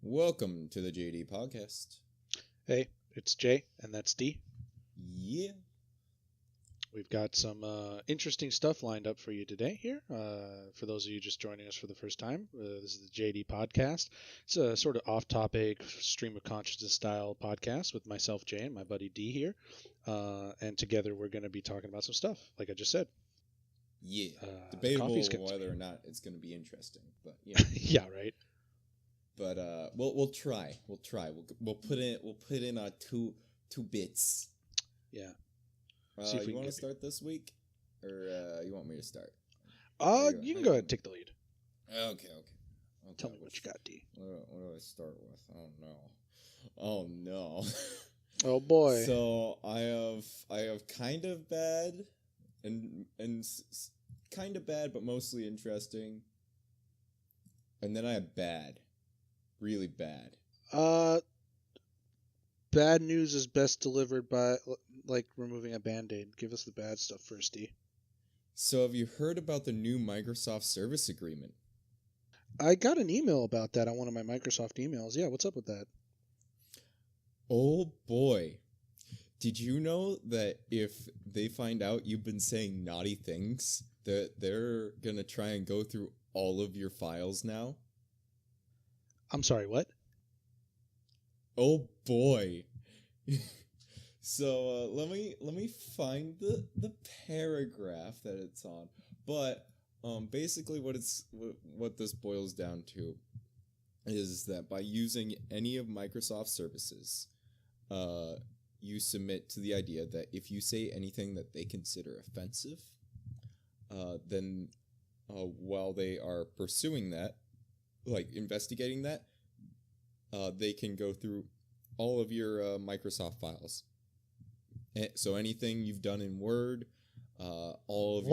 Welcome to the JD podcast. Hey, it's Jay, and that's D. Yeah. We've got some interesting stuff lined up for you today here. For those of you just joining us for the first time, this is the JD podcast. It's a sort of off-topic, stream of consciousness style podcast with myself, Jay, and my buddy D here. And together we're going to be talking about some stuff, like I just said. Yeah. Debatable whether or not it's going to be interesting, but yeah. Yeah, right. But we'll try. We'll put in our two bits. Yeah. You want to start this week, or you want me to start? You can go ahead and take the lead. Okay. Tell me what you got, D. What do I start with? Oh no. Oh boy. So I have kind of bad, and kind of bad, but mostly interesting. And then I have bad, really bad. Bad news is best delivered by, like, removing a Band-Aid. Give us the bad stuff first, D. So have you heard about the new Microsoft service agreement? I got an email about that on one of my Microsoft emails. Yeah, what's up with that? Oh boy. Did you know that if they find out you've been saying naughty things, that they're going to try and go through all of your files now? I'm sorry, what? Oh boy. So let me find the paragraph that it's on. But basically what this boils down to is that by using any of Microsoft's services, you submit to the idea that if you say anything that they consider offensive, then while they are pursuing that, like investigating that, they can go through all of your Microsoft files. So anything you've done in Word, all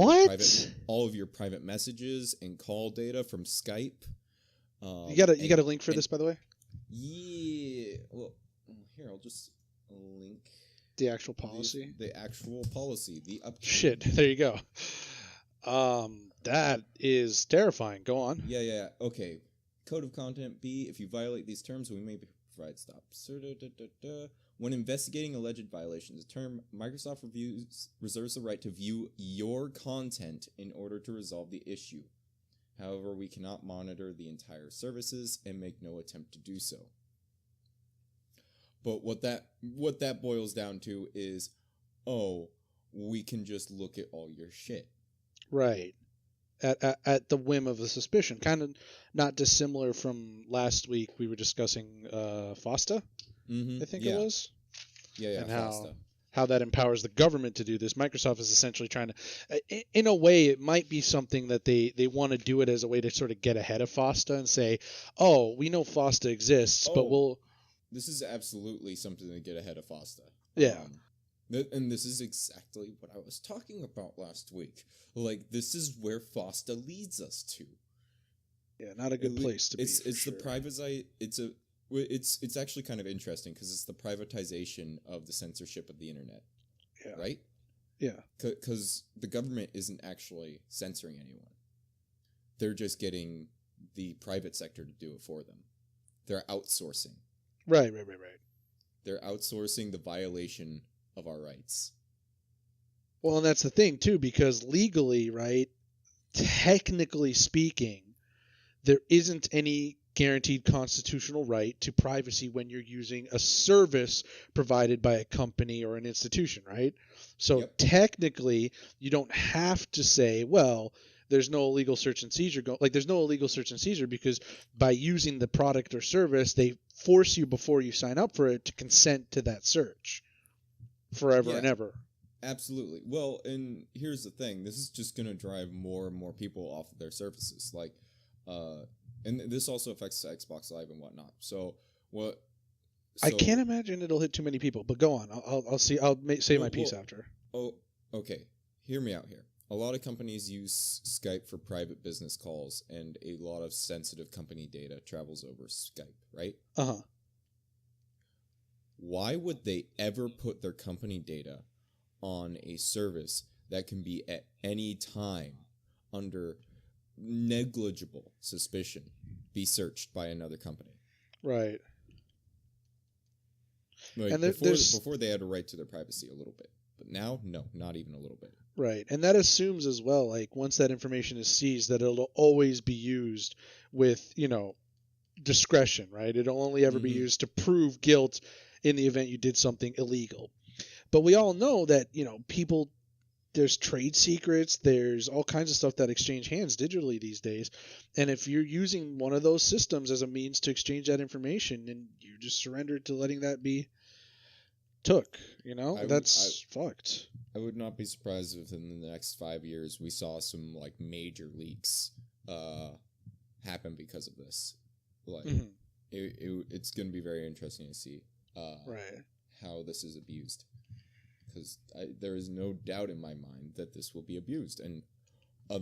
of your private messages and call data from Skype. You got a link for this, by the way? Yeah. Well, here I'll just link the actual policy. The actual policy. The update. Shit. There you go. That is terrifying. Go on. Yeah. Okay. Code of content B. If you violate these terms, we may provide stops. When investigating alleged violations, the term Microsoft reserves the right to view your content in order to resolve the issue. However, we cannot monitor the entire services and make no attempt to do so. But what that boils down to is, we can just look at all your shit. Right. At the whim of a suspicion. Kind of not dissimilar from last week we were discussing FOSTA, I think it was. Yeah, and FOSTA. How that empowers the government to do this. Microsoft is essentially trying to, in a way, it might be something that they want to do it as a way to sort of get ahead of FOSTA and say, we know FOSTA exists, but we'll... This is absolutely something to get ahead of FOSTA. Yeah. And this is exactly what I was talking about last week. Like, this is where FOSTA leads us to. Yeah, not a good place to be. It's the It's actually kind of interesting because it's the privatization of the censorship of the internet. Yeah. Right? Yeah. Because the government isn't actually censoring anyone. They're just getting the private sector to do it for them. They're outsourcing. Right. They're outsourcing the violation of our rights. Well, and that's the thing, too, because legally, right, technically speaking, there isn't any guaranteed constitutional right to privacy when you're using a service provided by a company or an institution, right? So technically, you don't have to say, well, there's no illegal search and seizure. There's no illegal search and seizure because by using the product or service, they force you before you sign up for it to consent to that search forever and ever. Absolutely. Well, and here's the thing. This is just going to drive more and more people off of their services. And this also affects Xbox Live and whatnot. I can't imagine it'll hit too many people, but go on. I'll see. I'll say my piece after. Oh, okay. Hear me out here. A lot of companies use Skype for private business calls, and a lot of sensitive company data travels over Skype, right? Uh-huh. Why would they ever put their company data on a service that can be at any time under negligible suspicion be searched by another company? Right. Like And before they had a right to their privacy a little bit, but now no, not even a little bit. right. And that assumes as well, like once that information is seized, that it'll always be used with, discretion, right? It'll only ever be Mm-hmm. used to prove guilt in the event you did something illegal. But we all know that, people, there's trade secrets, there's all kinds of stuff that exchange hands digitally these days. And if you're using one of those systems as a means to exchange that information, then you just surrender to letting that be took, that's fucked. I would not be surprised if in the next 5 years we saw some like major leaks happen because of this. Like Mhm. it's going to be very interesting to see Right. how this is abused, because there is no doubt in my mind that this will be abused, and I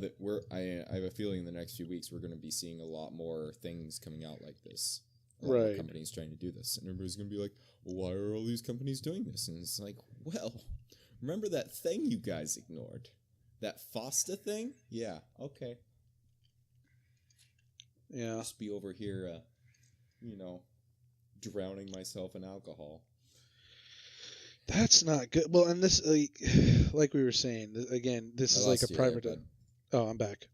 have a feeling in the next few weeks we're going to be seeing a lot more things coming out like this. A lot more Right. companies trying to do this, and everybody's going to be like, well, why are all these companies doing this? And it's like, well, remember that thing you guys ignored? That FOSTA thing? Yeah, okay. Yeah. Just be over here, drowning myself in alcohol. That's not good. Well, and this, like we were saying, again, this is like a private. But Oh, I'm back. Can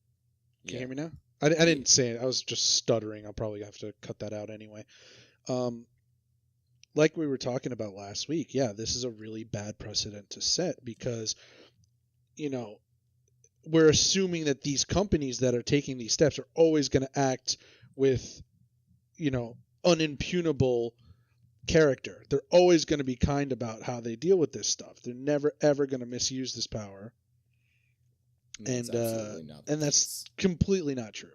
you yeah. hear me now? I didn't say it. I was just stuttering. I'll probably have to cut that out anyway. Like we were talking about last week, yeah, this is a really bad precedent to set because, we're assuming that these companies that are taking these steps are always going to act with, unimpugnable character. They're always going to be kind about how they deal with this stuff. They're never ever going to misuse this power. That's absolutely not the and that's case. completely not true.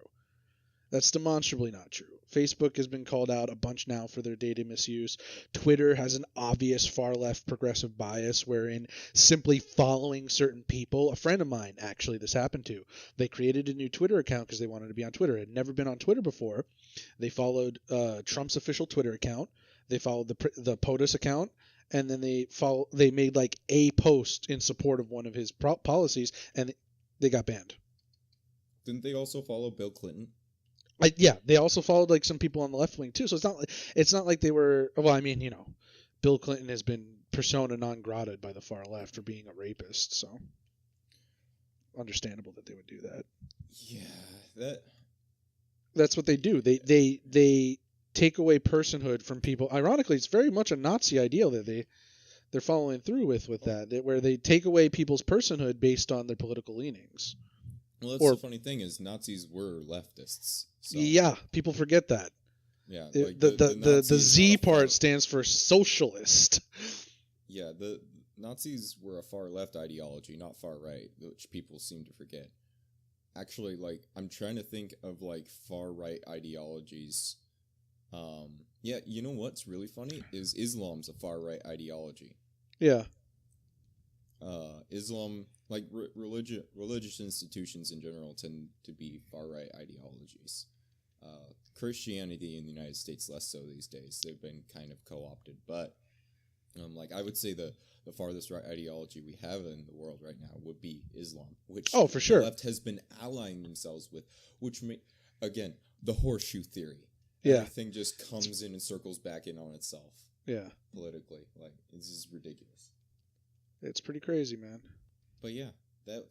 That's demonstrably not true. Facebook has been called out a bunch now for their data misuse. Twitter has an obvious far left progressive bias wherein simply following certain people, a friend of mine actually this happened to, they created a new Twitter account because they wanted to be on Twitter. It had never been on Twitter before. They followed Trump's official Twitter account. They followed the POTUS account, and then they made like a post in support of one of his policies, and they got banned. Didn't they also follow Bill Clinton? Yeah, they also followed like some people on the left wing too. So it's not like they were. Well, I mean, Bill Clinton has been persona non grata by the far left for being a rapist. So understandable that they would do that. Yeah, That's what they do. They take away personhood from people. Ironically, it's very much a Nazi ideal that they're following through with that, where they take away people's personhood based on their political leanings. Well, that's the funny thing is Nazis were leftists. So, yeah, people forget that. Yeah, like the Z part stands for socialist. Yeah, the Nazis were a far left ideology, not far right, which people seem to forget. Actually, like I'm trying to think of like far right ideologies. Yeah, you know what's really funny is Islam's a far right ideology. Yeah. Islam, like religious institutions in general, tend to be far right ideologies. Christianity in the United States less so these days. They've been kind of co-opted, but like I would say the farthest right ideology we have in the world right now would be Islam, which for sure the left has been allying themselves with, which again the horseshoe theory. Yeah. Everything just comes in and circles back in on itself. Yeah. Politically, like this is ridiculous. It's pretty crazy, man. But yeah, that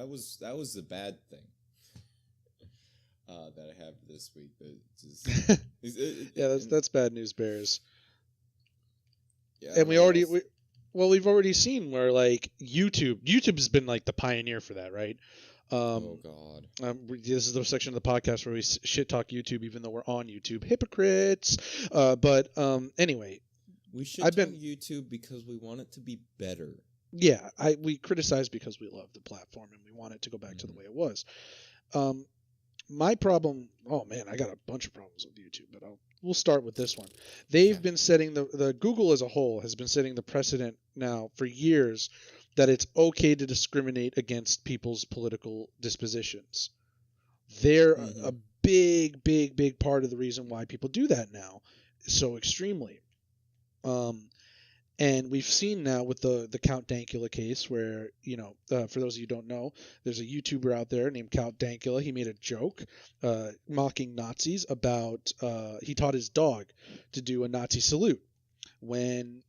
was the bad thing that I have this week. Yeah, that's bad news bears. Yeah, and we've already seen where like YouTube has been like the pioneer for that, right? Oh God! This is the section of the podcast where we shit talk YouTube, even though we're on YouTube. Hypocrites. But anyway, we shit talk YouTube because we want it to be better. Yeah, we criticize because we love the platform and we want it to go back to the way it was. My problem. Oh man, I got a bunch of problems with YouTube, but we'll start with this one. They've been setting the Google as a whole has been setting the precedent now for years that it's okay to discriminate against people's political dispositions. They're a big part of the reason why people do that now so extremely. And we've seen now with the Count Dankula case where, for those of you who don't know, there's a YouTuber out there named Count Dankula. He made a joke mocking Nazis about he taught his dog to do a Nazi salute when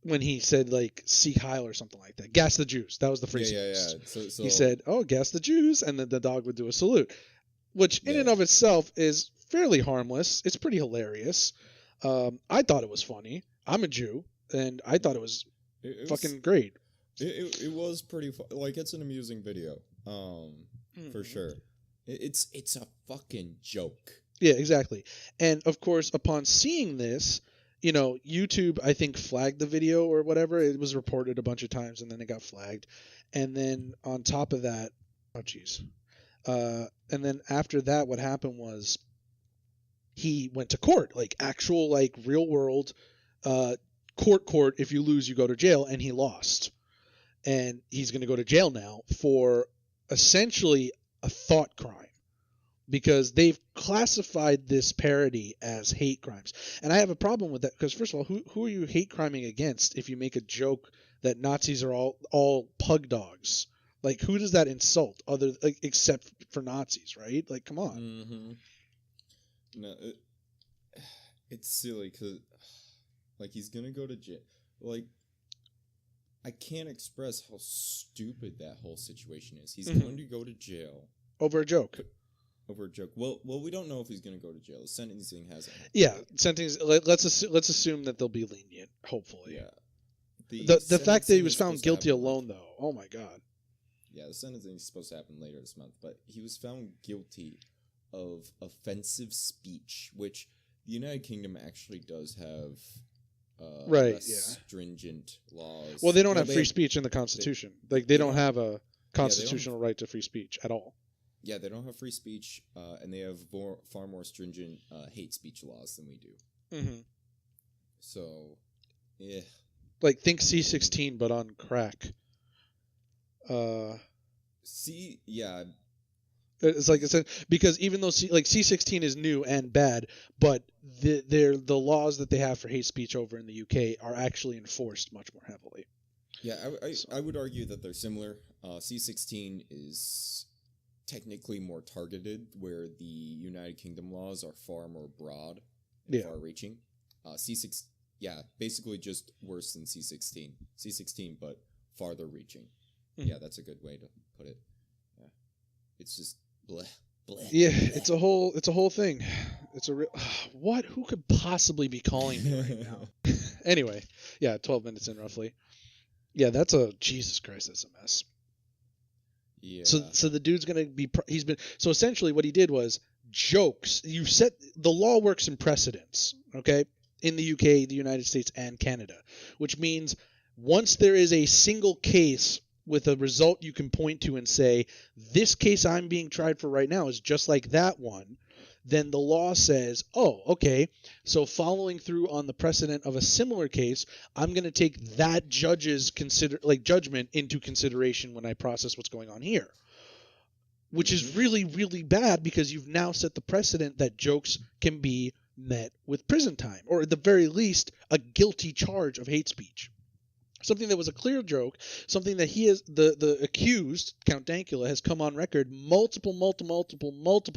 when he said like "Sieg Heil" or something like that. Gas the Jews. That was the phrase he used. So He said, "Oh, gas the Jews," and then the dog would do a salute, which in and Yeah. of itself is fairly harmless. It's pretty hilarious. I thought it was funny. I'm a Jew, and I thought it was it fucking great. it was pretty like it's an amusing video, for sure. It's a fucking joke. Yeah, exactly. And of course, upon seeing this, YouTube, I think, flagged the video or whatever. It was reported a bunch of times, and then it got flagged. And then on top of that, oh jeez. And then after that, what happened was he went to court, like actual, like real world court. If you lose, you go to jail, and he lost. And he's going to go to jail now for essentially a thought crime because they've classified this parody as hate crimes. And I have a problem with that because, first of all, who are you hate criming against if you make a joke that Nazis are all pug dogs? Like, who does that insult except for Nazis, right? Like, come on. Mm-hmm. No, it's silly because, like, he's gonna go to jail. Like, I can't express how stupid that whole situation is. He's going to go to jail Over a joke. over a joke. Well, we don't know if he's going to go to jail. The sentencing hasn't. Yeah, sentencing. Let's assume that they'll be lenient. Hopefully. Yeah. The fact that he was is found supposed to guilty happen, alone, though. Oh my god. Yeah, the sentencing is supposed to happen later this month, but he was found guilty of offensive speech, which the United Kingdom actually does have Right, less yeah. stringent laws. Well, they don't have they free speech in the Constitution. They don't have a don't- constitutional right to free speech at all. Yeah, they don't have free speech, and they have far more stringent hate speech laws than we do. Mm-hmm. So, yeah. Like, think C16, but on crack. See, yeah, It's like I said, because even though C16 is new and bad, but the laws that they have for hate speech over in the UK are actually enforced much more heavily. yeah. I would argue that they're similar. C16 is technically more targeted, where the United Kingdom laws are far more broad and Yeah. far-reaching. C6, yeah, basically just worse than C16. C16, but farther-reaching. Mhm. Yeah, that's a good way to put it. Yeah, it's just bleh, bleh. Yeah, bleh. it's a whole thing. It's a real who could possibly be calling me right now? Anyway, yeah, 12 minutes in roughly. Yeah, that's Jesus Christ, that's a mess. Yeah. So the dude's gonna be so essentially what he did was jokes. You set the law works in precedents, okay, in the UK, the United States, and Canada, which means once there is a single case with a result you can point to and say this case I'm being tried for right now is just like that one, then the law says, oh, okay, so following through on the precedent of a similar case, I'm going to take that judge's judgment into consideration when I process what's going on here. Which is really, really bad because you've now set the precedent that jokes can be met with prison time, or at the very least, a guilty charge of hate speech. Something that was a clear joke, something that the accused, Count Dankula, has come on record multiple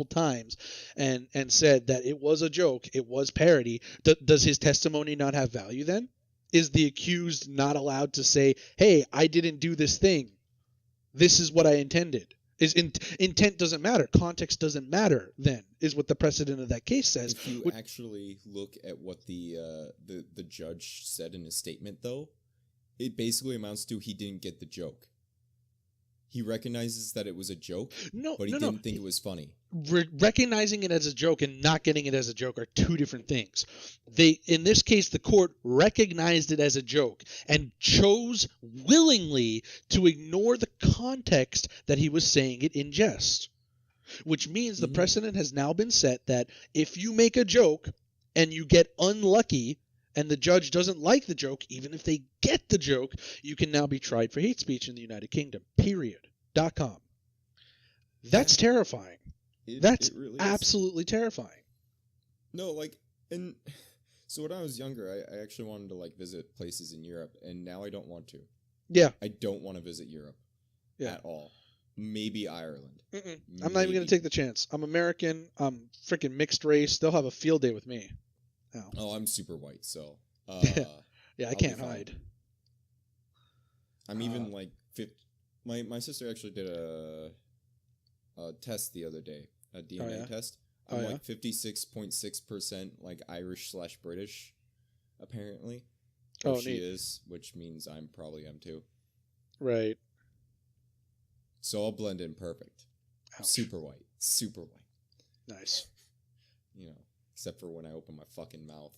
times and said that it was a joke, it was parody. Does his testimony not have value then? Is the accused not allowed to say, hey, I didn't do this thing. This is what I intended. Intent doesn't matter. Context doesn't matter then, is what the precedent of that case says. If you actually look at what the judge said in his statement, though, it basically amounts to he didn't get the joke. He recognizes that it was a joke, but he didn't think it was funny. Recognizing it as a joke and not getting it as a joke are two different things. In this case, the court recognized it as a joke and chose willingly to ignore the context that he was saying it in jest. Which means the precedent has now been set that if you make a joke and you get unlucky, and the judge doesn't like the joke, even if they get the joke, you can now be tried for hate speech in the United Kingdom. Period.com. That's terrifying. That's it really is. absolutely terrifying. No, like, and So when I was younger, I actually wanted to like visit places in Europe, and now I don't want to. Yeah. I don't want to visit Europe at all. Maybe Ireland. I'm not even going to take the chance. I'm American. I'm freaking mixed race. They'll have a field day with me. Oh, I'm super white, so yeah, I can't hide. I'm even like my sister actually did a test the other day, a DNA test. I'm like 56.6% like Irish/British, apparently. She is, which means I'm probably am too. Right. So I'll blend in perfect. Ouch. Super white. Super white. Nice. Except for when I open my fucking mouth.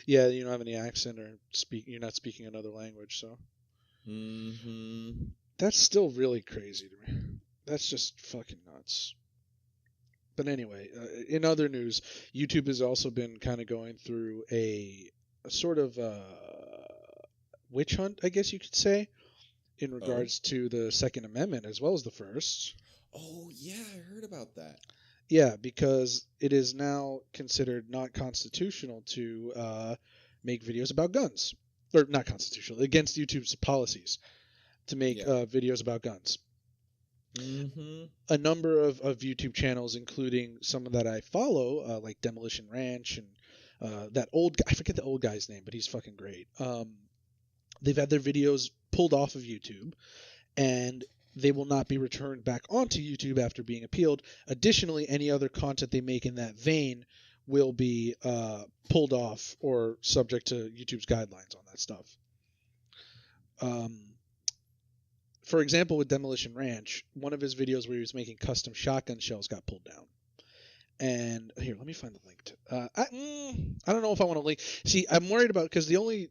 Yeah, you don't have any accent or you're not speaking another language, so. Mm-hmm. That's still really crazy to me. That's just fucking nuts. But anyway, in other news, YouTube has also been kind of going through a sort of witch hunt, I guess you could say, in regards to the Second Amendment as well as the First. Oh, yeah, I heard about that. Yeah, because it is now considered not constitutional to make videos about guns. Or not constitutional, against YouTube's policies to make videos about guns. Mm-hmm. A number of YouTube channels, including some that I follow, like Demolition Ranch and that old guy, I forget the old guy's name, but he's fucking great. They've had their videos pulled off of YouTube, and they will not be returned back onto YouTube after being appealed. Additionally, any other content they make in that vein will be pulled off or subject to YouTube's guidelines on that stuff. For example, with Demolition Ranch, one of his videos where he was making custom shotgun shells got pulled down. And here, let me find the link. I don't know if I want to link. See, I'm worried about because the only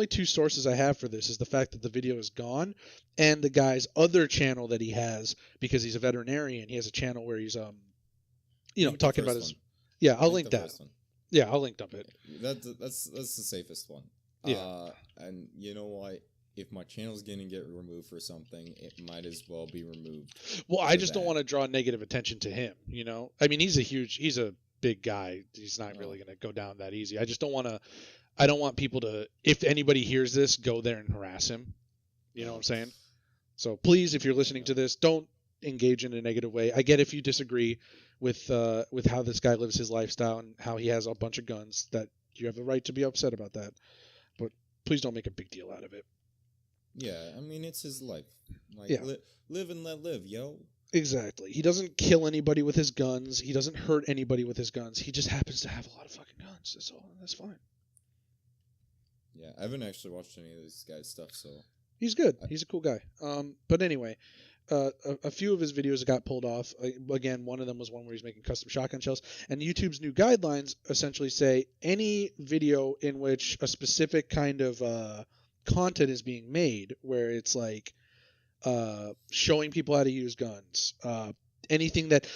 two sources I have for this is the fact that the video is gone and the guy's other channel that he has, because he's a veterinarian. He has a channel where he's talking about his. One. Yeah, I'll link that. Yeah, I'll link up it. That's the safest one. Yeah. And you know what? If my channel's going to get removed for something, it might as well be removed. Well, I just don't want to draw negative attention to him, I mean, he's a big guy. He's not really going to go down that easy. I just don't want to, I don't want people to, if anybody hears this, go there and harass him. You know what I'm saying? So please, if you're listening to this, don't engage in a negative way. I get if you disagree with how this guy lives his lifestyle and how he has a bunch of guns, that you have the right to be upset about that. But please don't make a big deal out of it. Yeah, I mean, it's his life. Live and let live, yo. Exactly. He doesn't kill anybody with his guns. He doesn't hurt anybody with his guns. He just happens to have a lot of fucking guns. That's all. That's fine. Yeah, I haven't actually watched any of this guy's stuff, so... He's good. He's a cool guy. But anyway, a few of his videos got pulled off. Again, one of them was one where he's making custom shotgun shells. And YouTube's new guidelines essentially say any video in which a specific kind of... content is being made where it's like showing people how to use guns, anything that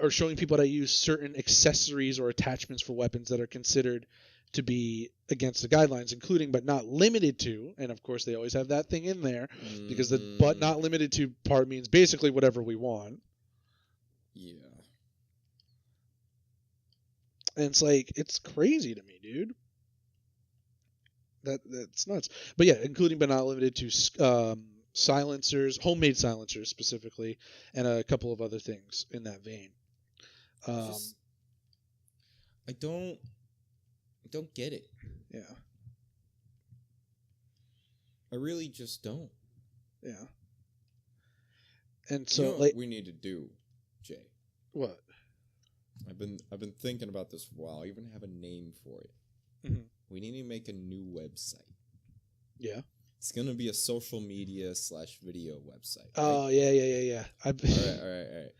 or showing people how to use certain accessories or attachments for weapons that are considered to be against the guidelines, including but not limited to, and of course they always have that thing in there because the but not limited to part means basically whatever we want. Yeah. And it's like, it's crazy to me, dude. That's nuts. But yeah, including but not limited to silencers, homemade silencers specifically, and a couple of other things in that vein. I don't get it. Yeah. I really just don't. Yeah. And so, you know what we need to do, Jay? What? I've been thinking about this for a while. I even have a name for it. Mm-hmm. We need to make a new website. Yeah. It's gonna be a social media / video website. Right? Oh yeah. All right.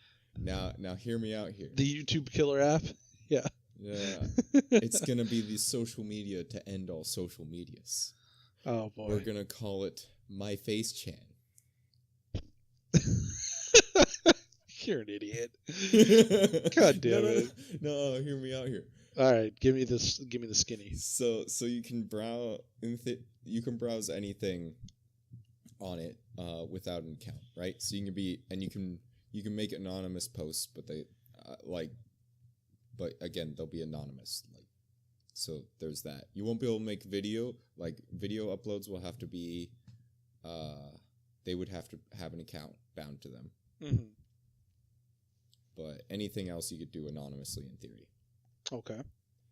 Now hear me out here. The YouTube Killer app. Yeah. Yeah. It's gonna be the social media to end all social medias. Oh boy. We're gonna call it My Face Chan. You're an idiot. God damn it. No, hear me out here. All right, give me the skinny. So you can browse anything on it without an account, right? So you can make anonymous posts, but they but again they'll be anonymous. Like So there's that. You won't be able to make video. Like, video uploads will have to be, they would have to have an account bound to them. Mm-hmm. But anything else you could do anonymously in theory. Okay.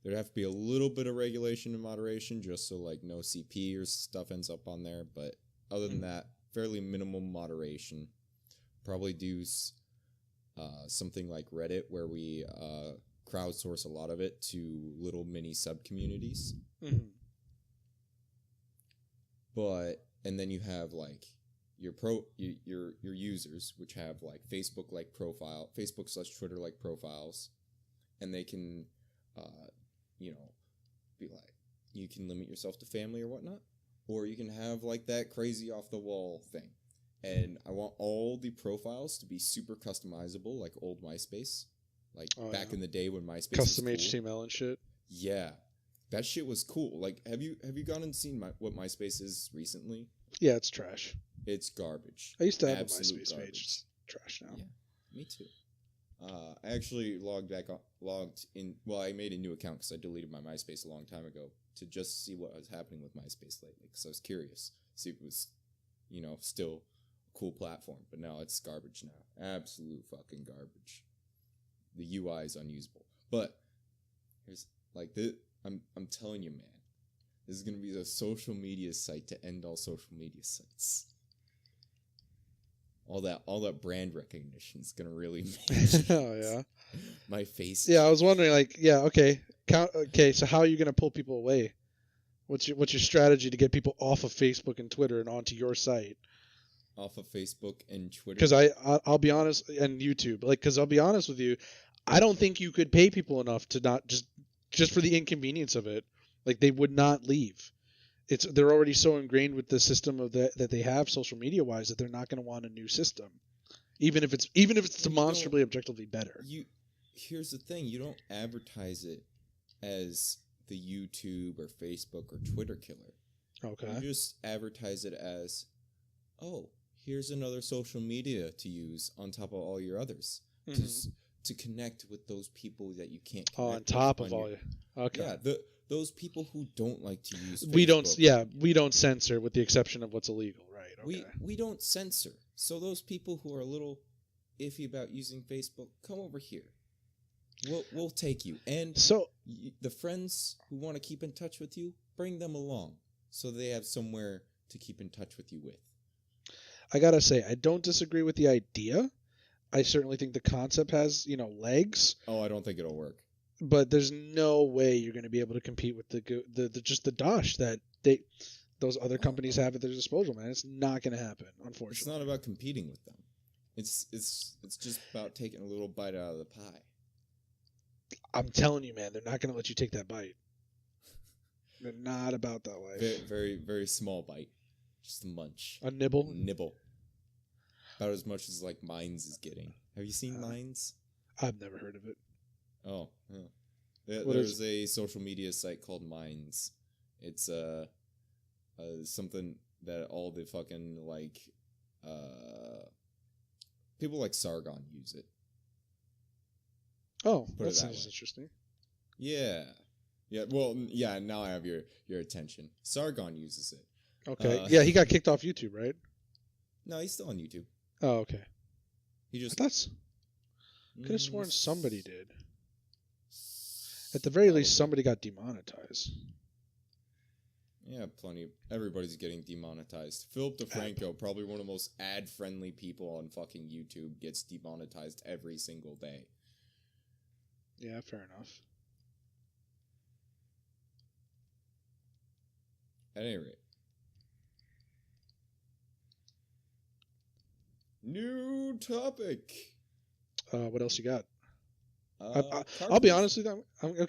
There'd have to be a little bit of regulation and moderation just so, like, no CP or stuff ends up on there. But other than that, fairly minimum moderation. Probably do something like Reddit where we crowdsource a lot of it to little mini sub-communities. Mm-hmm. But, and then you have, like, your users, which have, like, Facebook-like profile, Facebook/Twitter-like profiles, and they can, be like, you can limit yourself to family or whatnot, or you can have, like, that crazy off-the-wall thing. And I want all the profiles to be super customizable, like old MySpace, like back in the day when MySpace custom was cool. HTML and shit. Yeah, that shit was cool. Like, have you gone and seen what MySpace is recently? Yeah, it's trash. It's garbage. I used to have Absolute a MySpace garbage. page. It's trash now. Yeah, me too. I actually logged in. Well, I made a new account because I deleted my MySpace a long time ago to just see what was happening with MySpace lately. Because I was curious, see if it was, still a cool platform. But no, it's garbage now. Absolute fucking garbage. The UI is unusable. But here's like I'm telling you, man, this is gonna be the social media site to end all social media sites. All that brand recognition is gonna really make Oh yeah. my face. Yeah, I was wondering, like, yeah, okay, so how are you gonna pull people away? What's your strategy to get people off of Facebook and Twitter and onto your site? Off of Facebook and Twitter. Because I'll be honest, and YouTube, like, because I'll be honest with you, I don't think you could pay people enough to not just for the inconvenience of it, like, they would not leave. They're already so ingrained with the system of that they have social media wise that they're not going to want a new system, even if it's demonstrably objectively better. Here's the thing: you don't advertise it as the YouTube or Facebook or Twitter killer. Okay. You just advertise it as, oh, here's another social media to use on top of all your others to connect with those people that you can't connect on top with of all your. Okay. Yeah, those people who don't like to use Facebook. We don't censor with the exception of what's illegal, right? Okay. We don't censor. So those people who are a little iffy about using Facebook, come over here. We'll take you. And so the friends who want to keep in touch with you, bring them along so they have somewhere to keep in touch with you with. I got to say, I don't disagree with the idea. I certainly think the concept has, legs. Oh, I don't think it'll work. But there's no way you're going to be able to compete with the dosh that those other companies have at their disposal, man. It's not going to happen, unfortunately. It's not about competing with them. It's just about taking a little bite out of the pie. I'm telling you, man, they're not going to let you take that bite. They're not about that life. Very, very, very small bite. Just a munch. A nibble? Nibble. About as much as, like, Minds is getting. Have you seen Minds? I've never heard of it. Oh, yeah. There's a social media site called Minds. It's something that all the fucking, like, people like Sargon use it. Oh, that sounds interesting. Yeah. Yeah, well, yeah, now I have your attention. Sargon uses it. Okay. Yeah, he got kicked off YouTube, right? No, he's still on YouTube. Oh, okay. He just... Could have sworn somebody did. At the very least, somebody got demonetized. Yeah, plenty. Everybody's getting demonetized. Philip DeFranco, probably one of the most ad-friendly people on fucking YouTube, gets demonetized every single day. Yeah, fair enough. At any rate. New topic. What else you got? I'll be honest with you. I'm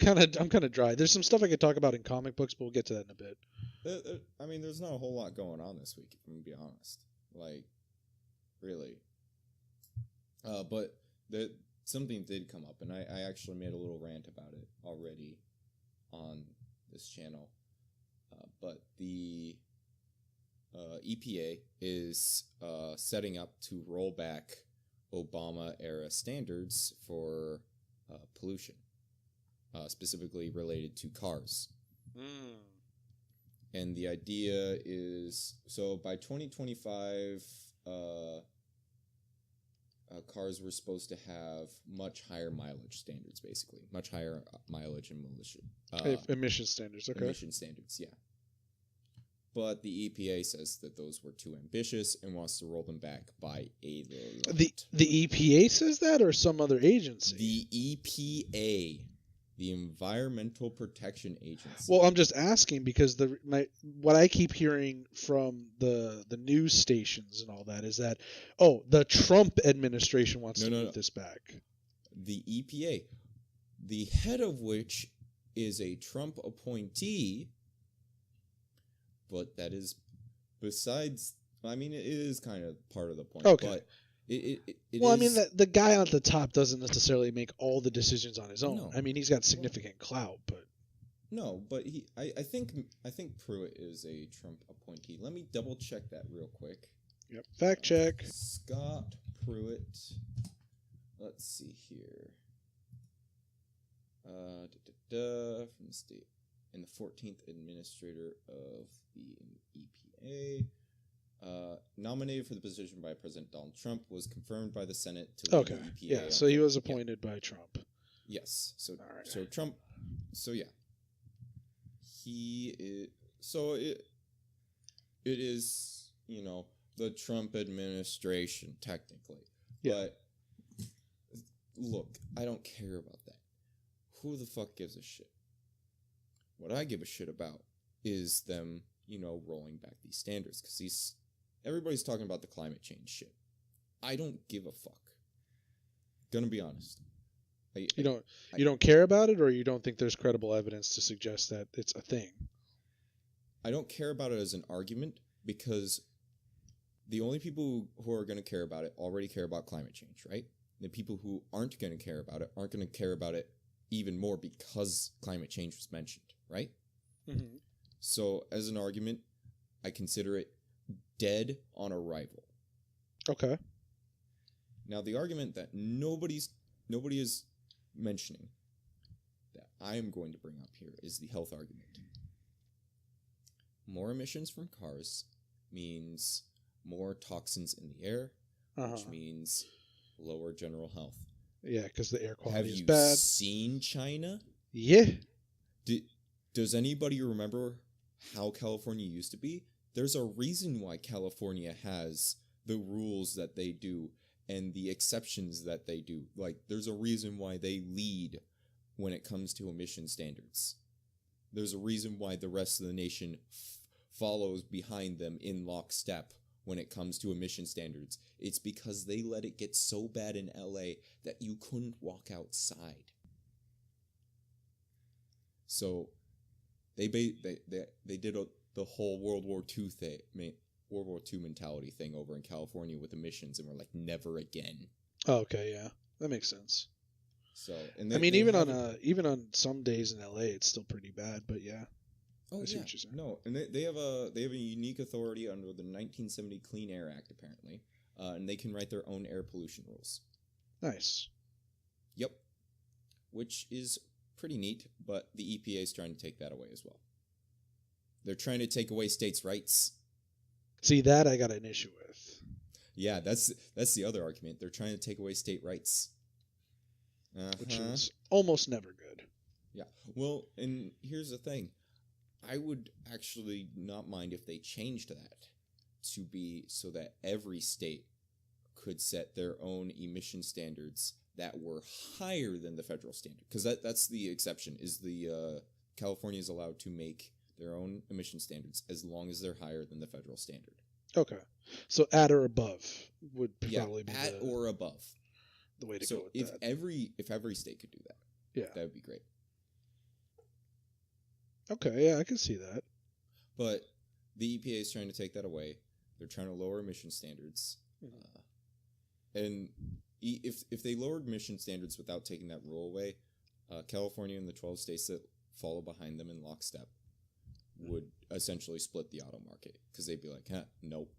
kind of dry. There's some stuff I could talk about in comic books, but we'll get to that in a bit. I mean, there's not a whole lot going on this week, if I'm gonna be honest. Like, really. But something did come up, and I actually made a little rant about it already on this channel. But the EPA is setting up to roll back Obama-era standards for pollution. specifically related to cars. Mm. And the idea is, so by 2025, cars were supposed to have much higher mileage standards, basically. Much higher mileage and Emission standards, okay. emission standards, yeah. But the EPA says that those were too ambitious and wants to roll them back by a lot. The EPA says that, or some other agency? The EPA, the Environmental Protection Agency. Well, I'm just asking because what I keep hearing from the news stations and all that is that, the Trump administration wants to move this back. The EPA, the head of which is a Trump appointee, but that is besides. I mean, it is kind of part of the point. Okay. But it well, is, I mean, the guy at the top doesn't necessarily make all the decisions on his own. No. I mean, he's got significant clout, but no, but I think Pruitt is a Trump appointee. Let me double check that real quick. Yep. Fact check. Scott Pruitt. Let's see here. From the state, and the 14th administrator of the EPA. Nominated for the position by President Donald Trump, was confirmed by the Senate to lead the EPA. Yeah, so he was appointed by Trump. Yes. So right. So Trump. So yeah. He is. So it is, the Trump administration technically. Yeah. But look, I don't care about that. Who the fuck gives a shit? What I give a shit about is them, rolling back these standards, because everybody's talking about the climate change shit. I don't give a fuck. Gonna be honest. You don't care about it, or you don't think there's credible evidence to suggest that it's a thing? I don't care about it as an argument, because the only people who are going to care about it already care about climate change, right? The people who aren't going to care about it aren't going to care about it even more because climate change was mentioned, right? Mm-hmm. So, as an argument, I consider it dead on arrival. Okay. Now, the argument that nobody is mentioning that I am going to bring up here is the health argument. More emissions from cars means more toxins in the air, which means lower general health. Yeah, because the air quality is bad. bad. Have you seen China? Yeah. Does anybody remember how California used to be? There's a reason why California has the rules that they do and the exceptions that they do. Like, there's a reason why they lead when it comes to emission standards. There's a reason why the rest of the nation follows behind them in lockstep when it comes to emission standards. It's because they let it get so bad in LA that you couldn't walk outside. So they did the whole World War II mentality thing over in California with emissions, and we're like, never again. Oh, okay, yeah, that makes sense. So, even on some days in LA, it's still pretty bad. But yeah. Oh yeah. No, and they have a unique authority under the 1970 Clean Air Act, apparently, and they can write their own air pollution rules. Nice. Yep. Which is pretty neat, but the EPA is trying to take that away as well. They're trying to take away states' rights. See, that I got an issue with. Yeah, that's the other argument. They're trying to take away state rights. Which is almost never good. Yeah. Well, and here's the thing. I would actually not mind if they changed that to be so that every state could set their own emission standards that were higher than the federal standard. Because that's the exception, is the California is allowed to make their own emission standards as long as they're higher than the federal standard. Okay. So at or above would probably be at or above. The way to go with that. If every state could do that, that would be great. Okay, yeah, I can see that. But the EPA is trying to take that away. They're trying to lower emission standards. And if they lowered emission standards without taking that rule away, California and the 12 states that follow behind them in lockstep would essentially split the auto market, because they'd be like, nope.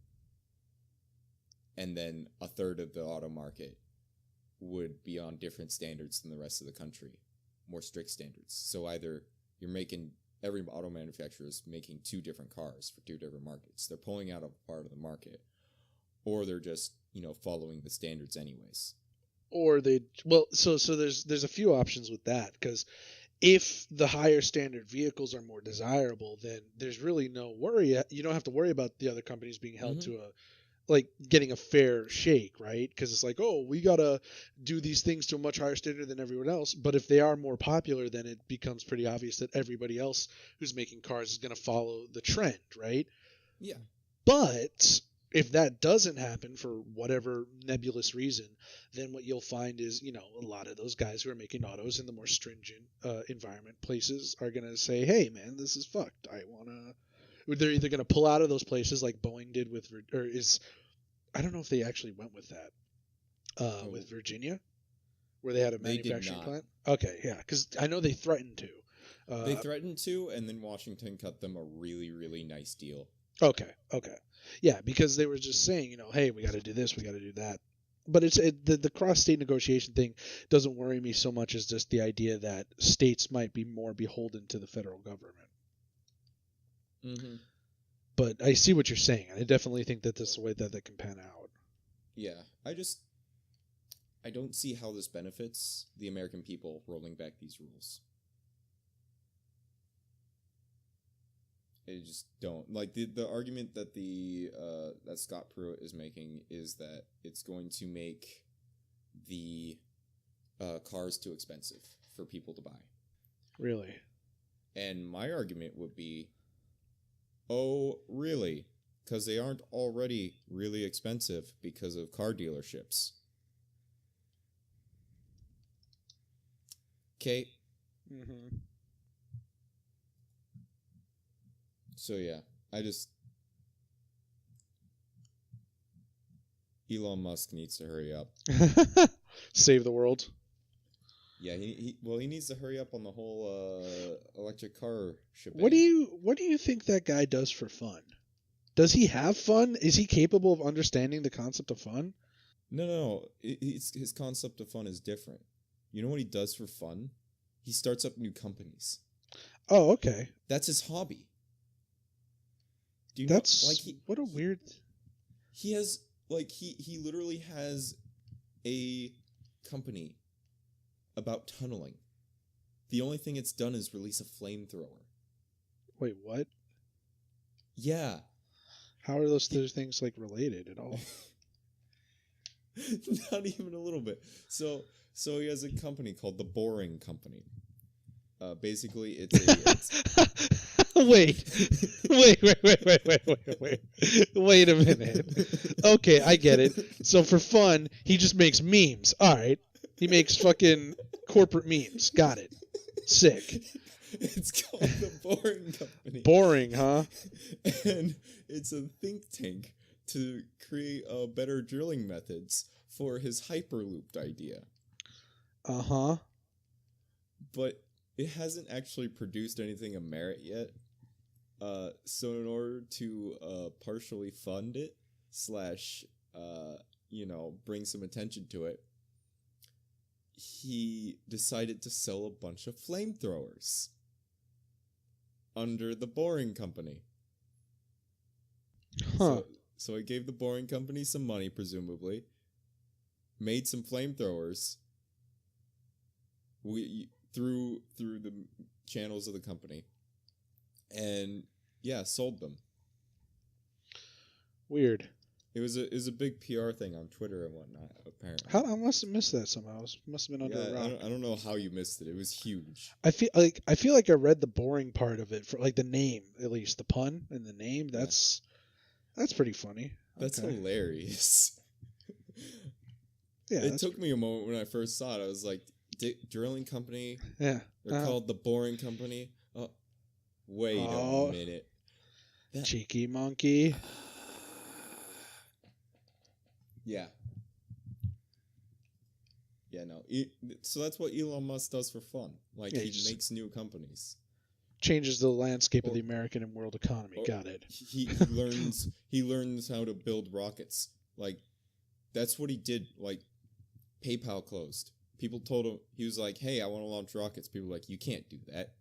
And then a third of the auto market would be on different standards than the rest of the country. more strict standards. So either you're making every auto manufacturer is making 2 different cars for 2 different markets. They're pulling out a part of the market, or they're just following the standards anyways. Or so there's a few options with that, because if the higher standard vehicles are more desirable, then there's really no worry. You don't have to worry about the other companies being held to getting a fair shake, right? Because it's like, oh, we gotta do these things to a much higher standard than everyone else. But if they are more popular, then it becomes pretty obvious that everybody else who's making cars is gonna follow the trend, right? Yeah. But if that doesn't happen for whatever nebulous reason, then what you'll find is, a lot of those guys who are making autos in the more stringent environment places are going to say, hey, man, this is fucked. They're either going to pull out of those places like Boeing did I don't know if they actually went with that, with Virginia, where they had a manufacturing plant. Okay, yeah, because I know they threatened to. They threatened to, and then Washington cut them a really, really nice deal. Okay. Yeah, because they were just saying, hey, we got to do this, we got to do that. But the cross-state negotiation thing doesn't worry me so much as just the idea that states might be more beholden to the federal government. Mm-hmm. But I see what you're saying. I definitely think that this is the way that can pan out. Yeah, I don't see how this benefits the American people rolling back these rules. I just don't like the argument that that Scott Pruitt is making is that it's going to make the cars too expensive for people to buy. Really? And my argument would be, oh, really? Because they aren't already really expensive because of car dealerships. Okay. Mm-hmm. So yeah, Elon Musk needs to hurry up. Save the world. Yeah, he needs to hurry up on the whole electric car shipping. What do you think that guy does for fun? Does he have fun? Is he capable of understanding the concept of fun? No. His concept of fun is different. You know what he does for fun? He starts up new companies. Oh, okay. That's his hobby. Do you That's what a weird. He has he literally has a company about tunneling. The only thing it's done is release a flamethrower. Wait, what? Yeah. How are those two things related at all? Not even a little bit. So he has a company called the Boring Company. Basically, it's Wait a minute. Okay, I get it. So for fun, he just makes memes. All right. He makes fucking corporate memes. Got it. Sick. It's called the Boring Company. Boring, huh? And it's a think tank to create better drilling methods for his Hyperlooped idea. Uh-huh. But it hasn't actually produced anything of merit yet. So in order to partially fund it, / bring some attention to it, he decided to sell a bunch of flamethrowers under the Boring Company. Huh. So he gave the Boring Company some money, presumably, made some flamethrowers through the channels of the company, and sold them. Weird. It was a big PR thing on Twitter and whatnot. Apparently, I must have missed that somehow. Must have been under a rock. I don't know how you missed it. It was huge. I feel like I read the boring part of it for the name, at least the pun and the name. That's pretty funny. That's hilarious. Yeah, it took me a moment when I first saw it. I was like, drilling company. Yeah, they're called the Boring Company. Oh, wait a minute. Cheeky monkey. Yeah. Yeah, no. So that's what Elon Musk does for fun. He makes new companies. Changes the landscape of the American and world economy. Got it. He learns how to build rockets. That's what he did. PayPal closed. people told him, he was like, hey, I want to launch rockets. People were like, you can't do that.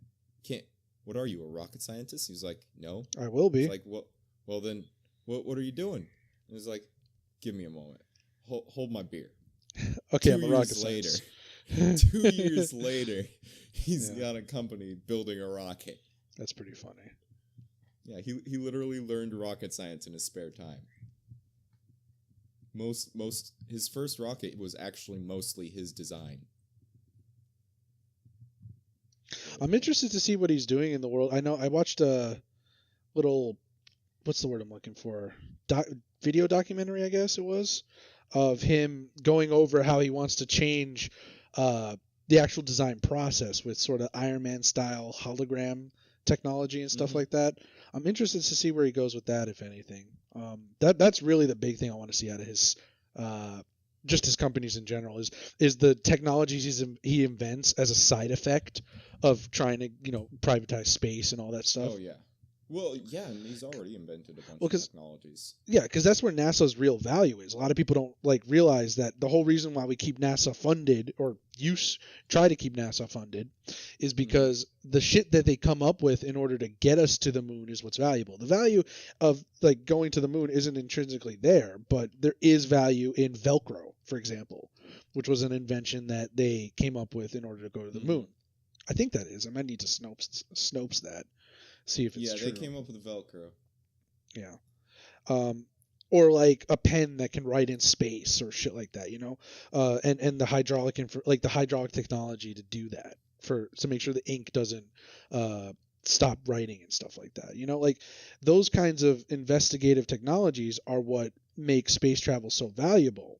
Can't. What are you, a rocket scientist? He was like, no. I will be. It's like, well then, what are you doing? And he's like, give me a moment. Hold my beer. Okay, 2 I'm a years rocket later, scientist. 2 years later, he's Yeah. got a company building a rocket. That's pretty funny. Yeah, he literally learned rocket science in his spare time. His first rocket was actually mostly his design. I'm interested to see what he's doing in the world. I know I watched a little, what's the word I'm looking for? Video documentary, I guess it was, of him going over how he wants to change the actual design process with sort of Iron Man style hologram technology and stuff like that. I'm interested to see where he goes with that, if anything. That's really the big thing I want to see out of his just his companies in general is the technologies he invents as a side effect of trying to privatize space and all that stuff. Oh yeah. Well, yeah, and he's already invented a bunch Well, of 'cause- technologies. Yeah, because that's where NASA's real value is. A lot of people don't realize that the whole reason why we keep NASA funded or try to keep NASA funded is because the shit that they come up with in order to get us to the moon is what's valuable. The value of going to the moon isn't intrinsically there, but there is value in Velcro, for example, which was an invention that they came up with in order to go to the moon. I think that is. I might need to Snopes that. See if it's true. Yeah, they came up with Velcro. Yeah. Or like a pen that can write in space or shit like that, and the hydraulic the hydraulic technology to do that to make sure the ink doesn't stop writing and stuff like that. Those kinds of investigative technologies are what make space travel so valuable.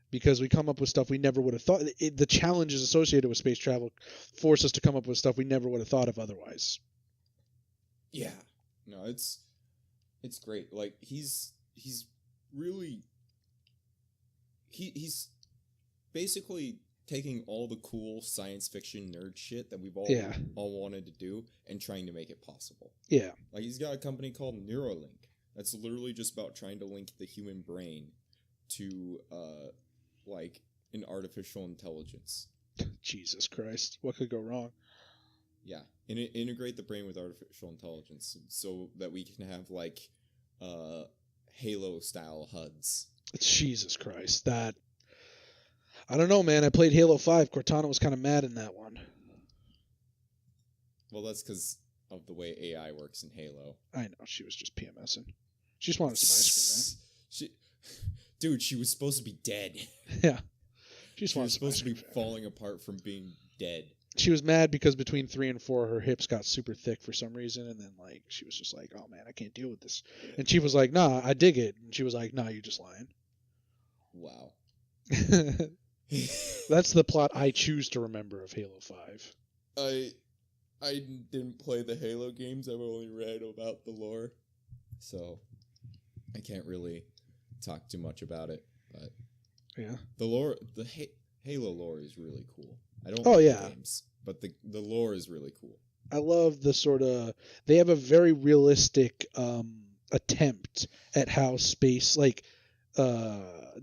Because we come up with stuff we never would have thought. The challenges associated with space travel force us to come up with stuff we never would have thought of otherwise. Yeah. No, it's great. Like he's really he's basically taking all the cool science fiction nerd shit that we've all wanted to do and trying to make it possible. Yeah. Like he's got a company called Neuralink that's literally just about trying to link the human brain to an artificial intelligence. Jesus Christ. What could go wrong? Yeah, integrate the brain with artificial intelligence so that we can have Halo-style HUDs. Jesus Christ, that... I don't know, man. I played Halo 5. Cortana was kind of mad in that one. Well, that's because of the way AI works in Halo. I know, she was just PMSing. She just wanted some ice Dude, she was supposed to be dead. cream, man. Yeah. She was supposed to be falling apart from being dead. She was mad because between 3 and 4, her hips got super thick for some reason, and then she was just like, "Oh man, I can't deal with this." And she was like, "Nah, I dig it." And she was like, "Nah, you're just lying." Wow. That's the plot I choose to remember of Halo 5. I didn't play the Halo games. I've only read about the lore, so I can't really talk too much about it. But yeah, the lore, Halo lore is really cool. I don't Oh, like yeah. the games, but the lore is really cool. I love the sort of... They have a very realistic attempt at how space,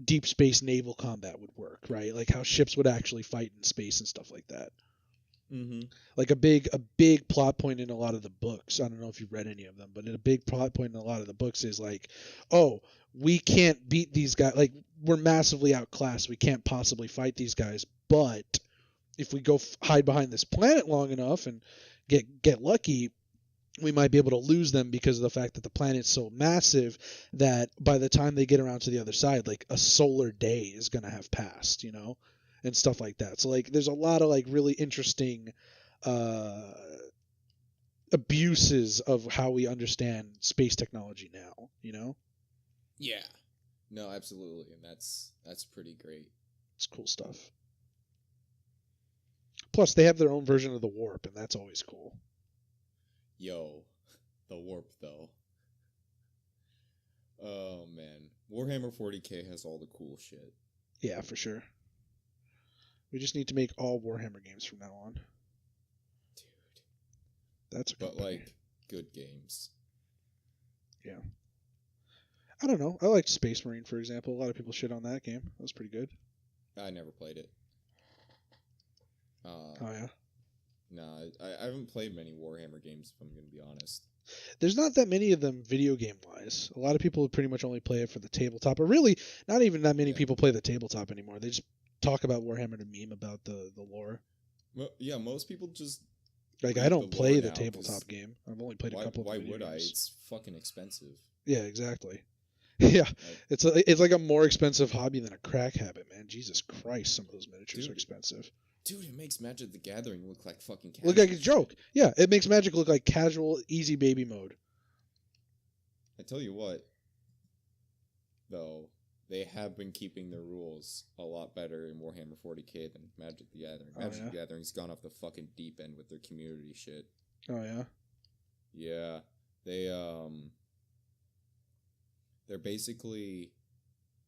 deep space naval combat would work, right? Like how ships would actually fight in space and stuff like that. Mm-hmm. Like a big plot point in a lot of the books. I don't know if you've read any of them, but a big plot point in a lot of the books is we can't beat these guys. Like, we're massively outclassed. We can't possibly fight these guys. But if we go hide behind this planet long enough and get lucky, we might be able to lose them because of the fact that the planet's so massive that by the time they get around to the other side, a solar day is going to have passed, and stuff like that. So there's a lot of really interesting abuses of how we understand space technology now, Yeah. No, absolutely, and that's pretty great. It's cool stuff. Plus, they have their own version of the warp, and that's always cool. Yo, the warp though. Oh man, Warhammer 40K has all the cool shit. Yeah, for sure. We just need to make all Warhammer games from now on. Dude. That's a But company. good games. Yeah. I don't know. I liked Space Marine, for example. A lot of people shit on that game. That was pretty good. I never played it. Oh yeah. Nah, I haven't played many Warhammer games, if I'm gonna be honest. There's not that many of them video game wise. A lot of people pretty much only play it for the tabletop, or really, not even that many Yeah. people play the tabletop anymore. They just talk about Warhammer to meme about the lore. Well, yeah, most people just Like read I don't the play lore the now, 'cause tabletop game. I've only played a couple why of video would I? games. It's fucking expensive. Yeah, exactly. Yeah, Like, it's like a more expensive hobby than a crack habit, man. Jesus Christ, some of those miniatures are Dude. expensive. dude, it makes Magic the Gathering look like fucking Look like a casual joke. shit. Yeah, it makes Magic look like casual, easy baby mode. I tell you what, though, they have been keeping their rules a lot better in Warhammer 40k than Magic the Gathering. Oh, Magic yeah? the Gathering's gone off the fucking deep end with their community shit. Oh yeah. Yeah, they're basically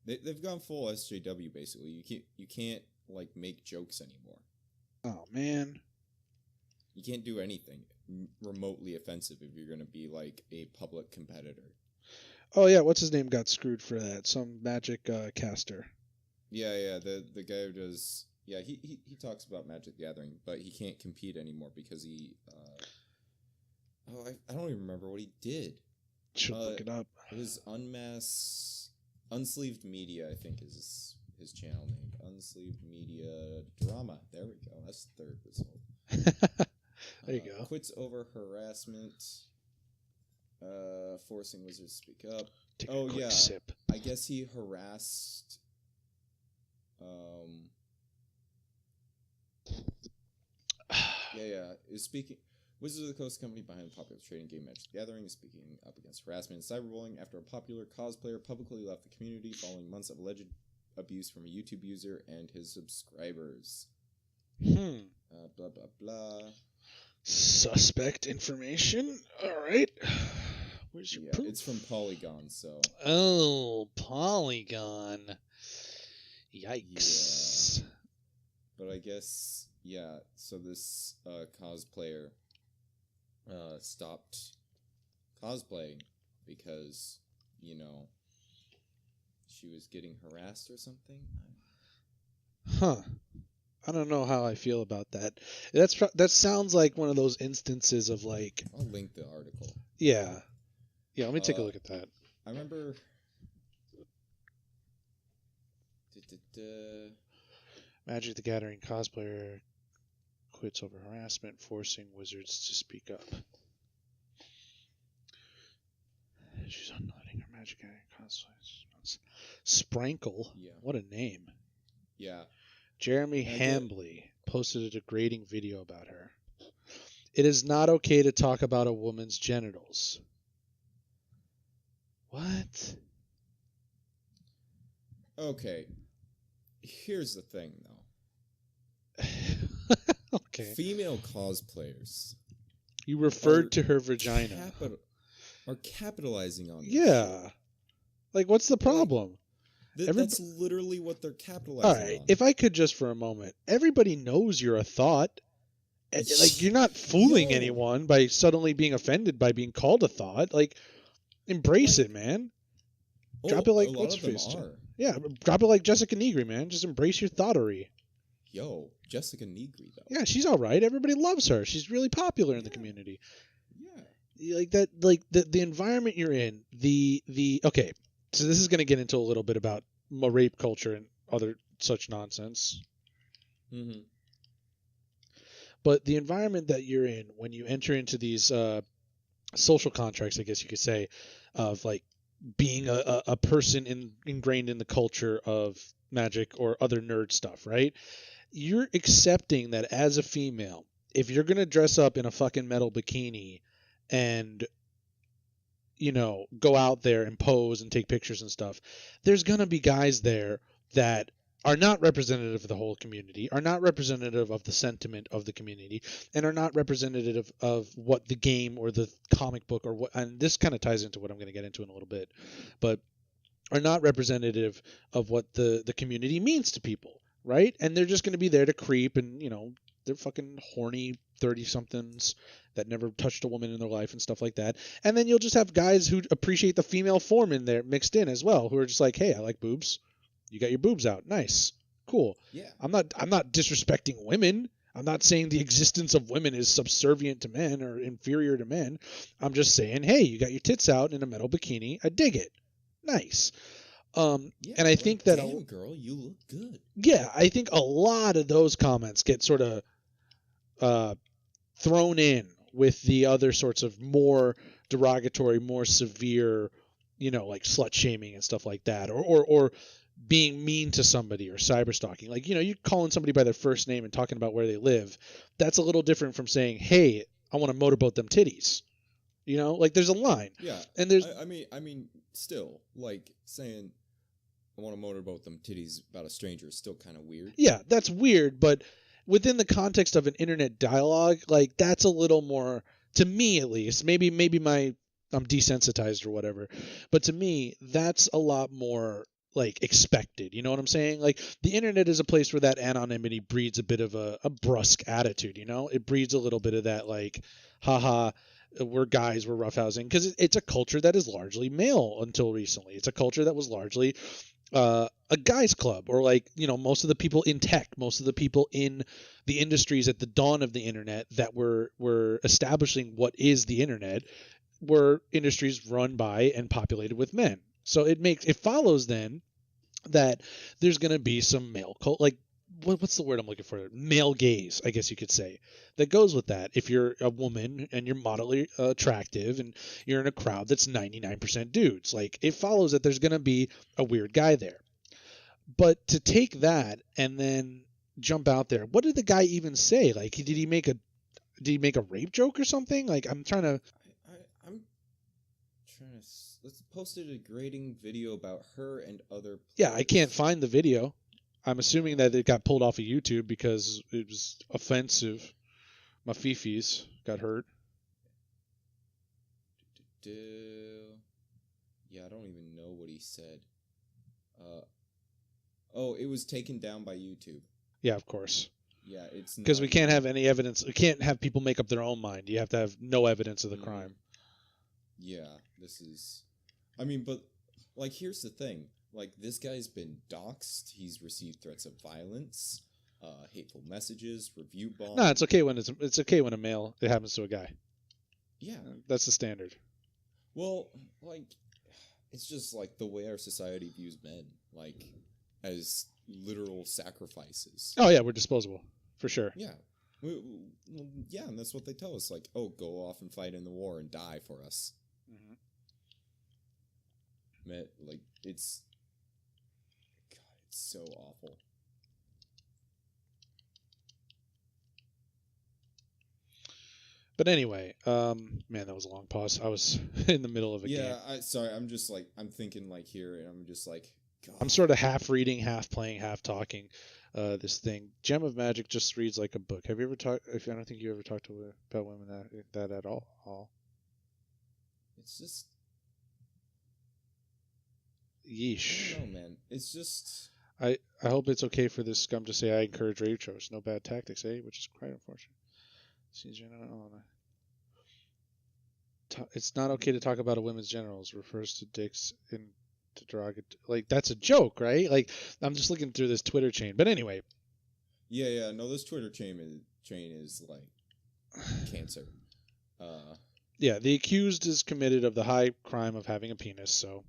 they've gone full SJW basically. You can't like make jokes anymore. Oh man. You can't do anything remotely offensive if you're gonna be like a public competitor. Oh yeah, what's his name got screwed for that? Some Magic caster. Yeah, the guy who does he talks about Magic the Gathering, but he can't compete anymore because he I don't even remember what he did. Should look it up. It was Unsleeved Media, I think is his channel name. Unsleeved Media Drama. There we go. That's the third result. There you go. Quits over harassment. Forcing Wizards to speak up. Take Oh, a quick yeah. sip. I guess he harassed. Yeah. Is speaking. Wizards of the Coast company behind the popular trading game Magic the Gathering is speaking up against harassment and cyberbullying after a popular cosplayer publicly left the community following months of alleged abuse from a YouTube user and his subscribers. Blah blah blah. Suspect information. All right. Where's your proof? It's from Polygon, so Oh, Polygon. Yikes. yeah. But I guess so this cosplayer stopped cosplaying because she was getting harassed or something. Huh. I don't know how I feel about that. That sounds like one of those instances of like, I'll link the article. yeah. Yeah, let me take a look at that. I remember. Magic the Gathering cosplayer quits over harassment, forcing Wizards to speak up. She's unloading her Magic the Gathering cosplayer. Sprankle. Yeah. What a name. Yeah. Jeremy I Hambly posted a degrading video about her. It is not okay to talk about a woman's genitals. What? Okay. Here's the thing, though. Okay. Female cosplayers You referred to her vagina. are capitalizing on this. Yeah. Like, what's the problem? That's literally what they're capitalizing All right. on. If I could just for a moment, everybody knows you're a thought. Like, you're not fooling Yo. anyone by suddenly being offended by being called a thought. Like, embrace it, man. Drop it like a lot what's of them face. are. Yeah, drop it like Jessica Negri, man. Just embrace your thoughterry. Yo, Jessica Negri though. Yeah, she's all right. Everybody loves her. She's really popular in the community. Yeah. Like that, like the environment you're in. Okay, so this is going to get into a little bit about rape culture and other such nonsense. Mm-hmm. But the environment that you're in when you enter into these social contracts, I guess you could say, of like being a person ingrained in the culture of Magic or other nerd stuff, right? You're accepting that as a female, if you're going to dress up in a fucking metal bikini and, go out there and pose and take pictures and stuff, there's going to be guys there that are not representative of the whole community, are not representative of the sentiment of the community, and are not representative of what the game or the comic book or what, and this kind of ties into what I'm going to get into in a little bit, but are not representative of what the community means to people, right? And they're just going to be there to creep and, they're fucking horny 30-somethings that never touched a woman in their life and stuff like that. And then you'll just have guys who appreciate the female form in there mixed in as well, who are just like, hey, I like boobs. You got your boobs out. Nice. Cool. Yeah. I'm not disrespecting women. I'm not saying the existence of women is subservient to men or inferior to men. I'm just saying, hey, you got your tits out in a metal bikini. I dig it. Nice. Yeah, and I like, think that damn, girl, you look good. yeah, I think a lot of those comments get sort of thrown in with the other sorts of more derogatory, more severe, like slut shaming and stuff like that, or being mean to somebody or cyber stalking. Like, you calling somebody by their first name and talking about where they live. That's a little different from saying, hey, I want to motorboat them titties. Like there's a line. Yeah, and there's I mean, still, like saying I want to motorboat them titties about a stranger is still kind of weird. Yeah, that's weird, but within the context of an internet dialogue, like that's a little more, to me at least. Maybe I'm desensitized or whatever, but to me that's a lot more like expected. You know what I'm saying? Like the internet is a place where that anonymity breeds a bit of a brusque attitude. It breeds a little bit of that like, haha. We're guys, we're roughhousing, because it's a culture that is largely male until recently. It's a culture that was largely a guys club, or like most of the people in tech, most of the people in the industries at the dawn of the internet that were establishing what is the internet were industries run by and populated with men. So it follows then that there's going to be some male like what's the word I'm looking for? Male gaze, I guess you could say, that goes with that. If you're a woman and you're moderately attractive and you're in a crowd that's 99% dudes, like it follows that there's going to be a weird guy there. But to take that and then jump out there, what did the guy even say? Like, did he make a rape joke or something? Like, I'm trying to. Let's post a degrading video about her and other. Yeah, I can't find the video. I'm assuming that it got pulled off of YouTube because it was offensive. My fifis got hurt. Yeah, I don't even know what he said. It was taken down by YouTube. Yeah, of course. Yeah, it's because we can't have any evidence. We can't have people make up their own mind. You have to have no evidence of the crime. Yeah, this is. I mean, but like, here's the thing. Like, this guy's been doxxed. He's received threats of violence, hateful messages, review bombs. No, it's okay when it's okay when it happens to a guy. Yeah, that's the standard. Well, like, it's just like the way our society views men, like, as literal sacrifices. Oh yeah, we're disposable for sure. Yeah, yeah, and that's what they tell us. Like, oh, go off and fight in the war and die for us. Mm-hmm. Man, like, it's so awful. But anyway, man, that was a long pause. I was in the middle of a game. Yeah, sorry. I'm just like, I'm thinking like here, and I'm just like, God. I'm sort of half reading, half playing, half talking. This thing, Gem of Magic, just reads like a book. Have you ever talked? I don't think you ever talked about women that at all. It's just. Yeesh. I don't know, man. It's just. I hope it's okay for this scum to say I encourage rape shows. No bad tactics, eh? Which is quite unfortunate. It's not okay to talk about a women's genitals. Refers to dicks in derogatory. Like, that's a joke, right? Like, I'm just looking through this Twitter chain. But anyway. Yeah. No, this Twitter chain is like cancer. Yeah, the accused is committed of the high crime of having a penis, so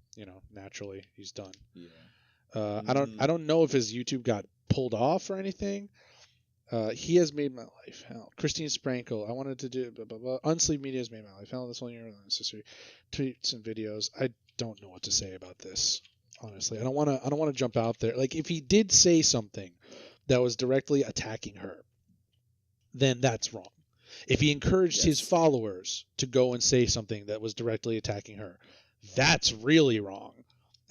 naturally he's done. Yeah. I don't know if his YouTube got pulled off or anything. He has made my life hell. Christine Sprankle, I wanted to do blah, blah, blah. Unsleeved Media has made my life hell. This whole year necessary tweets and videos. I don't know what to say about this. Honestly, I don't want to jump out there. Like, if he did say something that was directly attacking her, then that's wrong. If he encouraged his followers to go and say something that was directly attacking her, that's really wrong.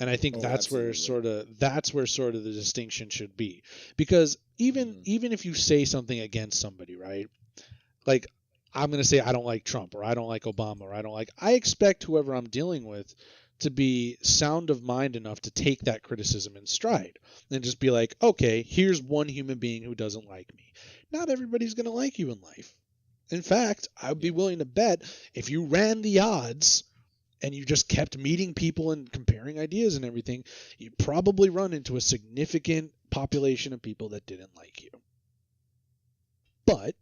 And I think that's where sort of the distinction should be. Because even if you say something against somebody, right? Like, I'm going to say I don't like Trump, or I don't like Obama, or I expect whoever I'm dealing with to be sound of mind enough to take that criticism in stride and just be like, okay, here's one human being who doesn't like me. Not everybody's going to like you in life. In fact, I would be willing to bet if you ran the odds and you just kept meeting people and comparing ideas and everything, you'd probably run into a significant population of people that didn't like you. But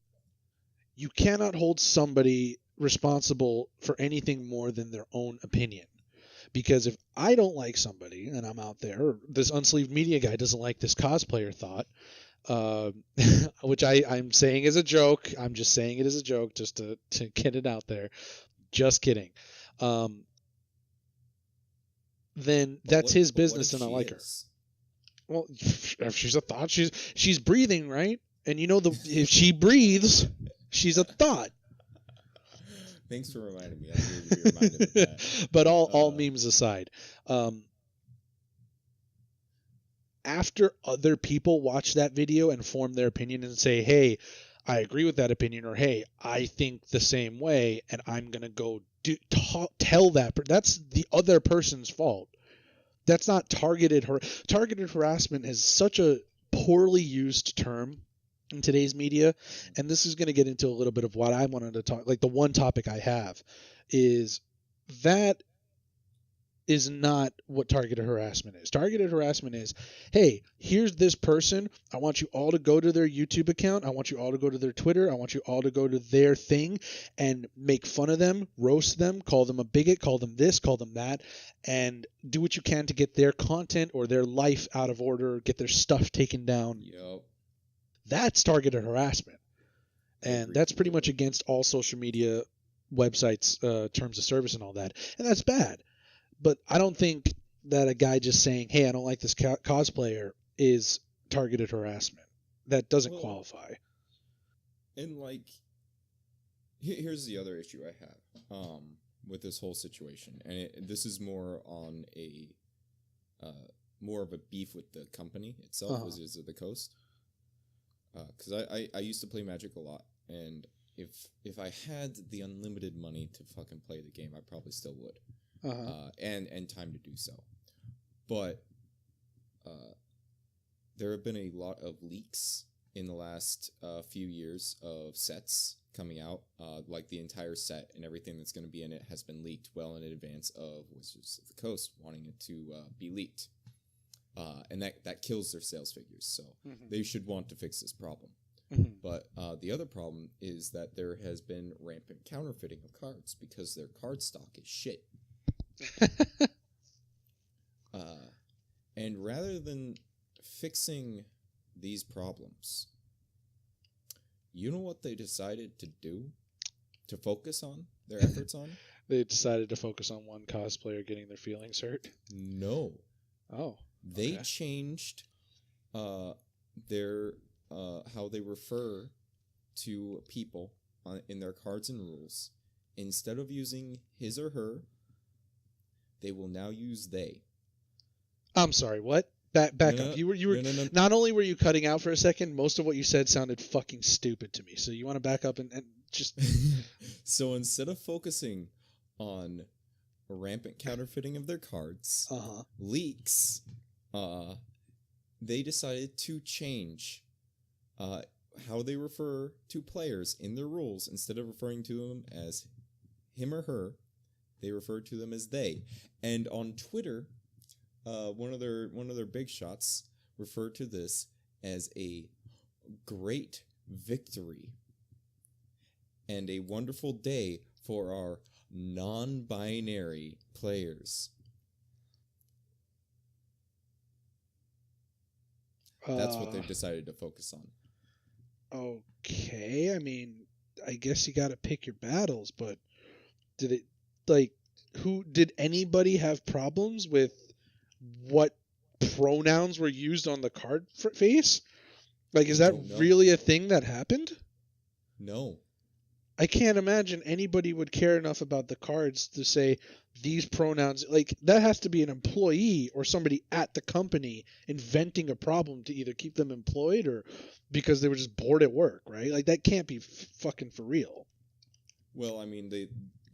you cannot hold somebody responsible for anything more than their own opinion. Because if I don't like somebody and I'm out there, or this unsleeved media guy doesn't like this cosplayer thought, which I'm saying as a joke. I'm just saying it as a joke just to get it out there. Just kidding. Then that's his business and I like her. Well, if she's a thought, she's breathing, right? And you know, if she breathes, she's a thought. Thanks for reminding me. I need to be reminded of that. But all memes aside, after other people watch that video and form their opinion and say, hey, I agree with that opinion, or hey, I think the same way, and I'm going to go tell that. That's the other person's fault. That's not targeted. Targeted harassment is such a poorly used term in today's media, and this is going to get into a little bit of what I wanted to talk. Like the one topic I have is that is not what targeted harassment is. Targeted harassment is, hey, here's this person. I want you all to go to their YouTube account. I want you all to go to their Twitter. I want you all to go to their thing and make fun of them, roast them, call them a bigot, call them this, call them that, and do what you can to get their content or their life out of order, get their stuff taken down. Yep. That's targeted harassment. And that's pretty much against all social media websites, terms of service and all that. And that's bad. But I don't think that a guy just saying, hey, I don't like this cosplayer is targeted harassment. That doesn't qualify. And, like, here's the other issue I have with this whole situation. And this is more on more of a beef with the company itself, Wizards of the Coast. Because I used to play Magic a lot. And if I had the unlimited money to fucking play the game, I probably still would. And time to do so. But there have been a lot of leaks in the last few years of sets coming out. Like the entire set and everything that's going to be in it has been leaked well in advance of Wizards of the Coast wanting it to be leaked. And that kills their sales figures, so they should want to fix this problem. But the other problem is that there has been rampant counterfeiting of cards because their card stock is shit. And rather than fixing these problems, you know what they decided to do? To focus on their efforts on? They decided to focus on one cosplayer getting their feelings hurt? No. Oh. They changed their how they refer to people in their cards and rules. Instead of using his or her, they will now use they. I'm sorry, what? Back up. You were no. Not only were you cutting out for a second, most of what you said sounded fucking stupid to me. So you want to back up and just So instead of focusing on rampant counterfeiting of their cards, leaks, they decided to change how they refer to players in their rules. Instead of referring to them as him or her, they refer to them as they. And on Twitter, one of their big shots referred to this as a great victory and a wonderful day for our non-binary players. That's what they've decided to focus on. Okay, I mean, I guess you got to pick your battles, but did anybody have problems with what pronouns were used on the card face? Like, is that really a thing that happened? No. I can't imagine anybody would care enough about the cards to say these pronouns. Like, that has to be an employee or somebody at the company inventing a problem to either keep them employed or because they were just bored at work, right? Like, that can't be fucking for real. Well, I mean,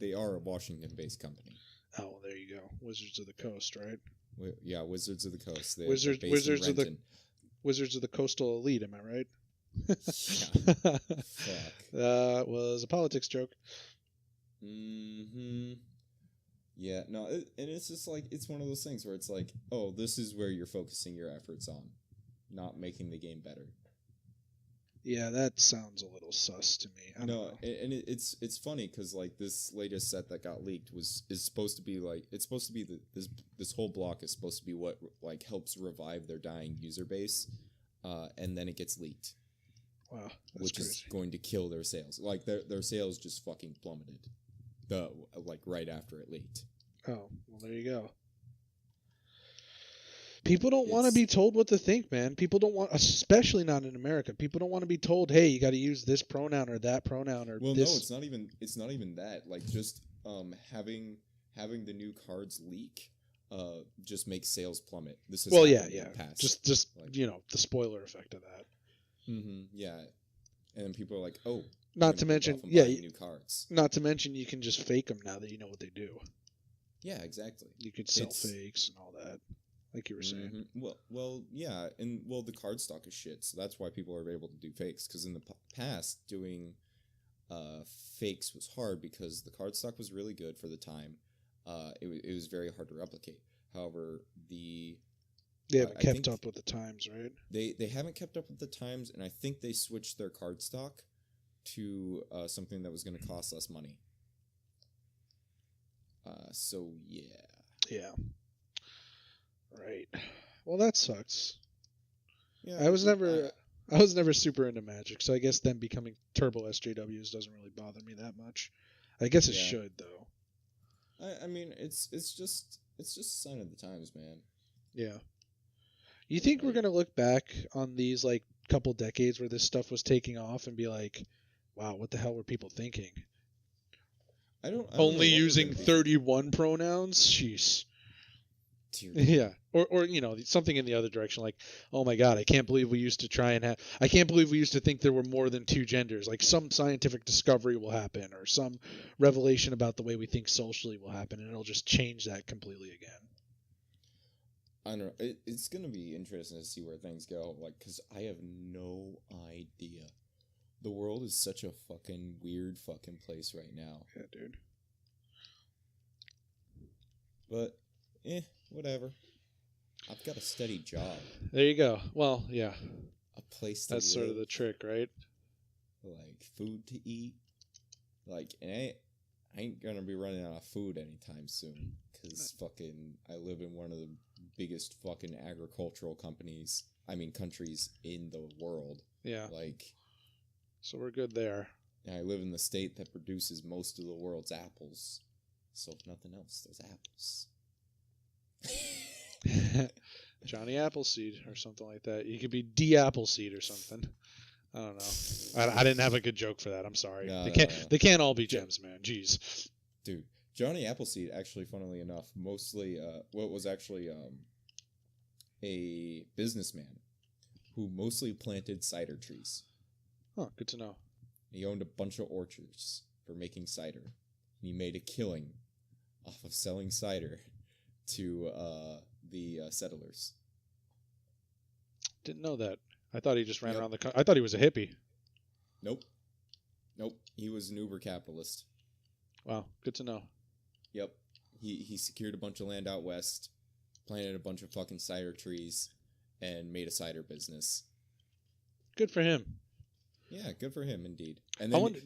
they are a Washington-based company. Oh, well, there you go. Wizards of the Coast, right? Yeah, Wizards of the Coast. Wizards of the Coastal Elite, am I right? Yeah. Fuck. That was a politics joke. Yeah, no, and it's just like, it's one of those things where it's like, oh, this is where you're focusing your efforts on, not making the game better. Yeah, that sounds a little sus to me. I don't know. and it's funny because like this latest set that got leaked is supposed to be like it's supposed to be this whole block is supposed to be what like helps revive their dying user base, and then it gets leaked, Wow, that's which crazy. is going to kill their sales. Like their sales just fucking plummeted, like right after it leaked. Oh, well, there you go. People don't want to It's be told what to think, man. People don't want, especially not in America. People don't want to be told, "Hey, you got to use this pronoun or that pronoun or well, this." no, it's not even that. Like just having the new cards leak, just makes sales plummet. This has Well, yeah, happened in yeah. the past. Just like, the spoiler effect of that. yeah, and then people are like, oh, Not to mention, yeah, new cards. not to mention you can just fake them now that you know what they do. Yeah, exactly. You could sell fakes and all that, like you were saying. Well, yeah, and the card stock is shit, so that's why people are able to do fakes. Because in the past, doing fakes was hard because the card stock was really good for the time. It was very hard to replicate. However, They haven't I kept think up with the times, right? they haven't kept up with the times, and I think they switched their card stock to something that was going to cost less money. So yeah. Yeah. Right. Well, that sucks. Yeah, I was never super into Magic, so I guess them becoming turbo SJWs doesn't really bother me that much. I guess it Yeah. should though. I mean, it's just a sign of the times, man. Yeah. You think we're gonna look back on these like couple decades where this stuff was taking off and be like, "Wow, what the hell were people thinking?" I don't know Only what we're using gonna be- 31 pronouns? Jeez. Dear Yeah. Or something in the other direction like, "Oh my god, I can't believe we used to think there were more than two genders." Like some scientific discovery will happen or some revelation about the way we think socially will happen and it'll just change that completely again. I don't know. It's gonna be interesting to see where things go. Like, cause I have no idea. The world is such a fucking weird fucking place right now. Yeah, dude. But, whatever. I've got a steady job, There you go. Well, yeah. a place to That's sort of live, the trick, right? like food to eat. Like, and I ain't gonna be running out of food anytime soon. Cause fucking, I live in one of the biggest fucking agricultural countries in the world. Yeah. Like, So we're good there. I live in the state that produces most of the world's apples. So if nothing else, there's apples. Johnny Appleseed or something like that. You could be D Appleseed or something. I don't know. I didn't have a good joke for that. I'm sorry. No, They can't all be gems, man. Jeez. Dude, Johnny Appleseed, actually, funnily enough, mostly, was actually a businessman who mostly planted cider trees. Oh, good to know. He owned a bunch of orchards for making cider. And he made a killing off of selling cider to the settlers. Didn't know that. I thought he just ran Yep. around I thought he was a hippie. Nope. He was an uber capitalist. Wow, good to know. Yep. He secured a bunch of land out west, planted a bunch of fucking cider trees, and made a cider business. Good for him. Yeah, good for him indeed. And I then, wonder-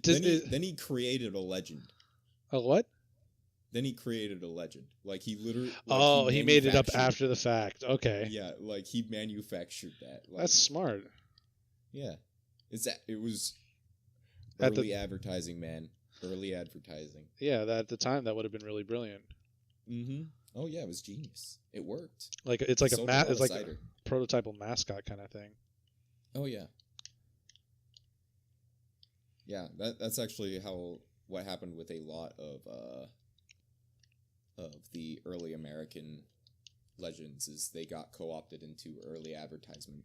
then he created a legend. A what? Then he created a legend. Like he literally. Oh, he made it up manufactured- after the fact. Okay. Yeah, like he manufactured that. Like, That's smart. yeah. It was At the- early advertising, man. Early advertising. Yeah, at the time that would have been really brilliant. Mm-hmm. Oh yeah, it was genius. It worked. Like it's like Sold a lot it's of like cider. a prototypal mascot kind of thing. Oh yeah. Yeah, that's actually what happened with a lot of the early American legends is they got co-opted into early advertisement.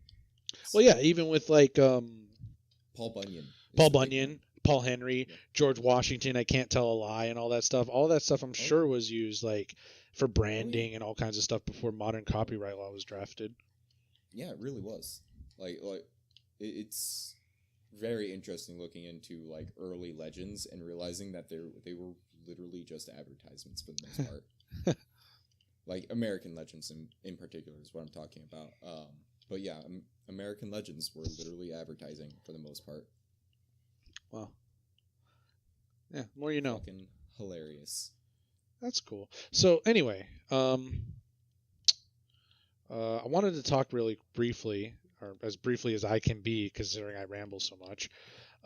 Well, yeah, even with like Paul Bunyan. is Paul the big Bunyan, Paul Henry, Yeah. George Washington, I Can't Tell a Lie, and all that stuff. All that stuff, I'm Okay. sure, was used like for branding and all kinds of stuff before modern copyright law was drafted. Yeah, it really was. Like it's very interesting looking into like early legends and realizing that they were literally just advertisements for the most part. Like American legends in particular is what I'm talking about. But yeah, American Legends were literally advertising for the most part. Wow. Yeah, more you know. Fucking hilarious. That's cool. So anyway, I wanted to talk really briefly, or as briefly as I can be, considering I ramble so much.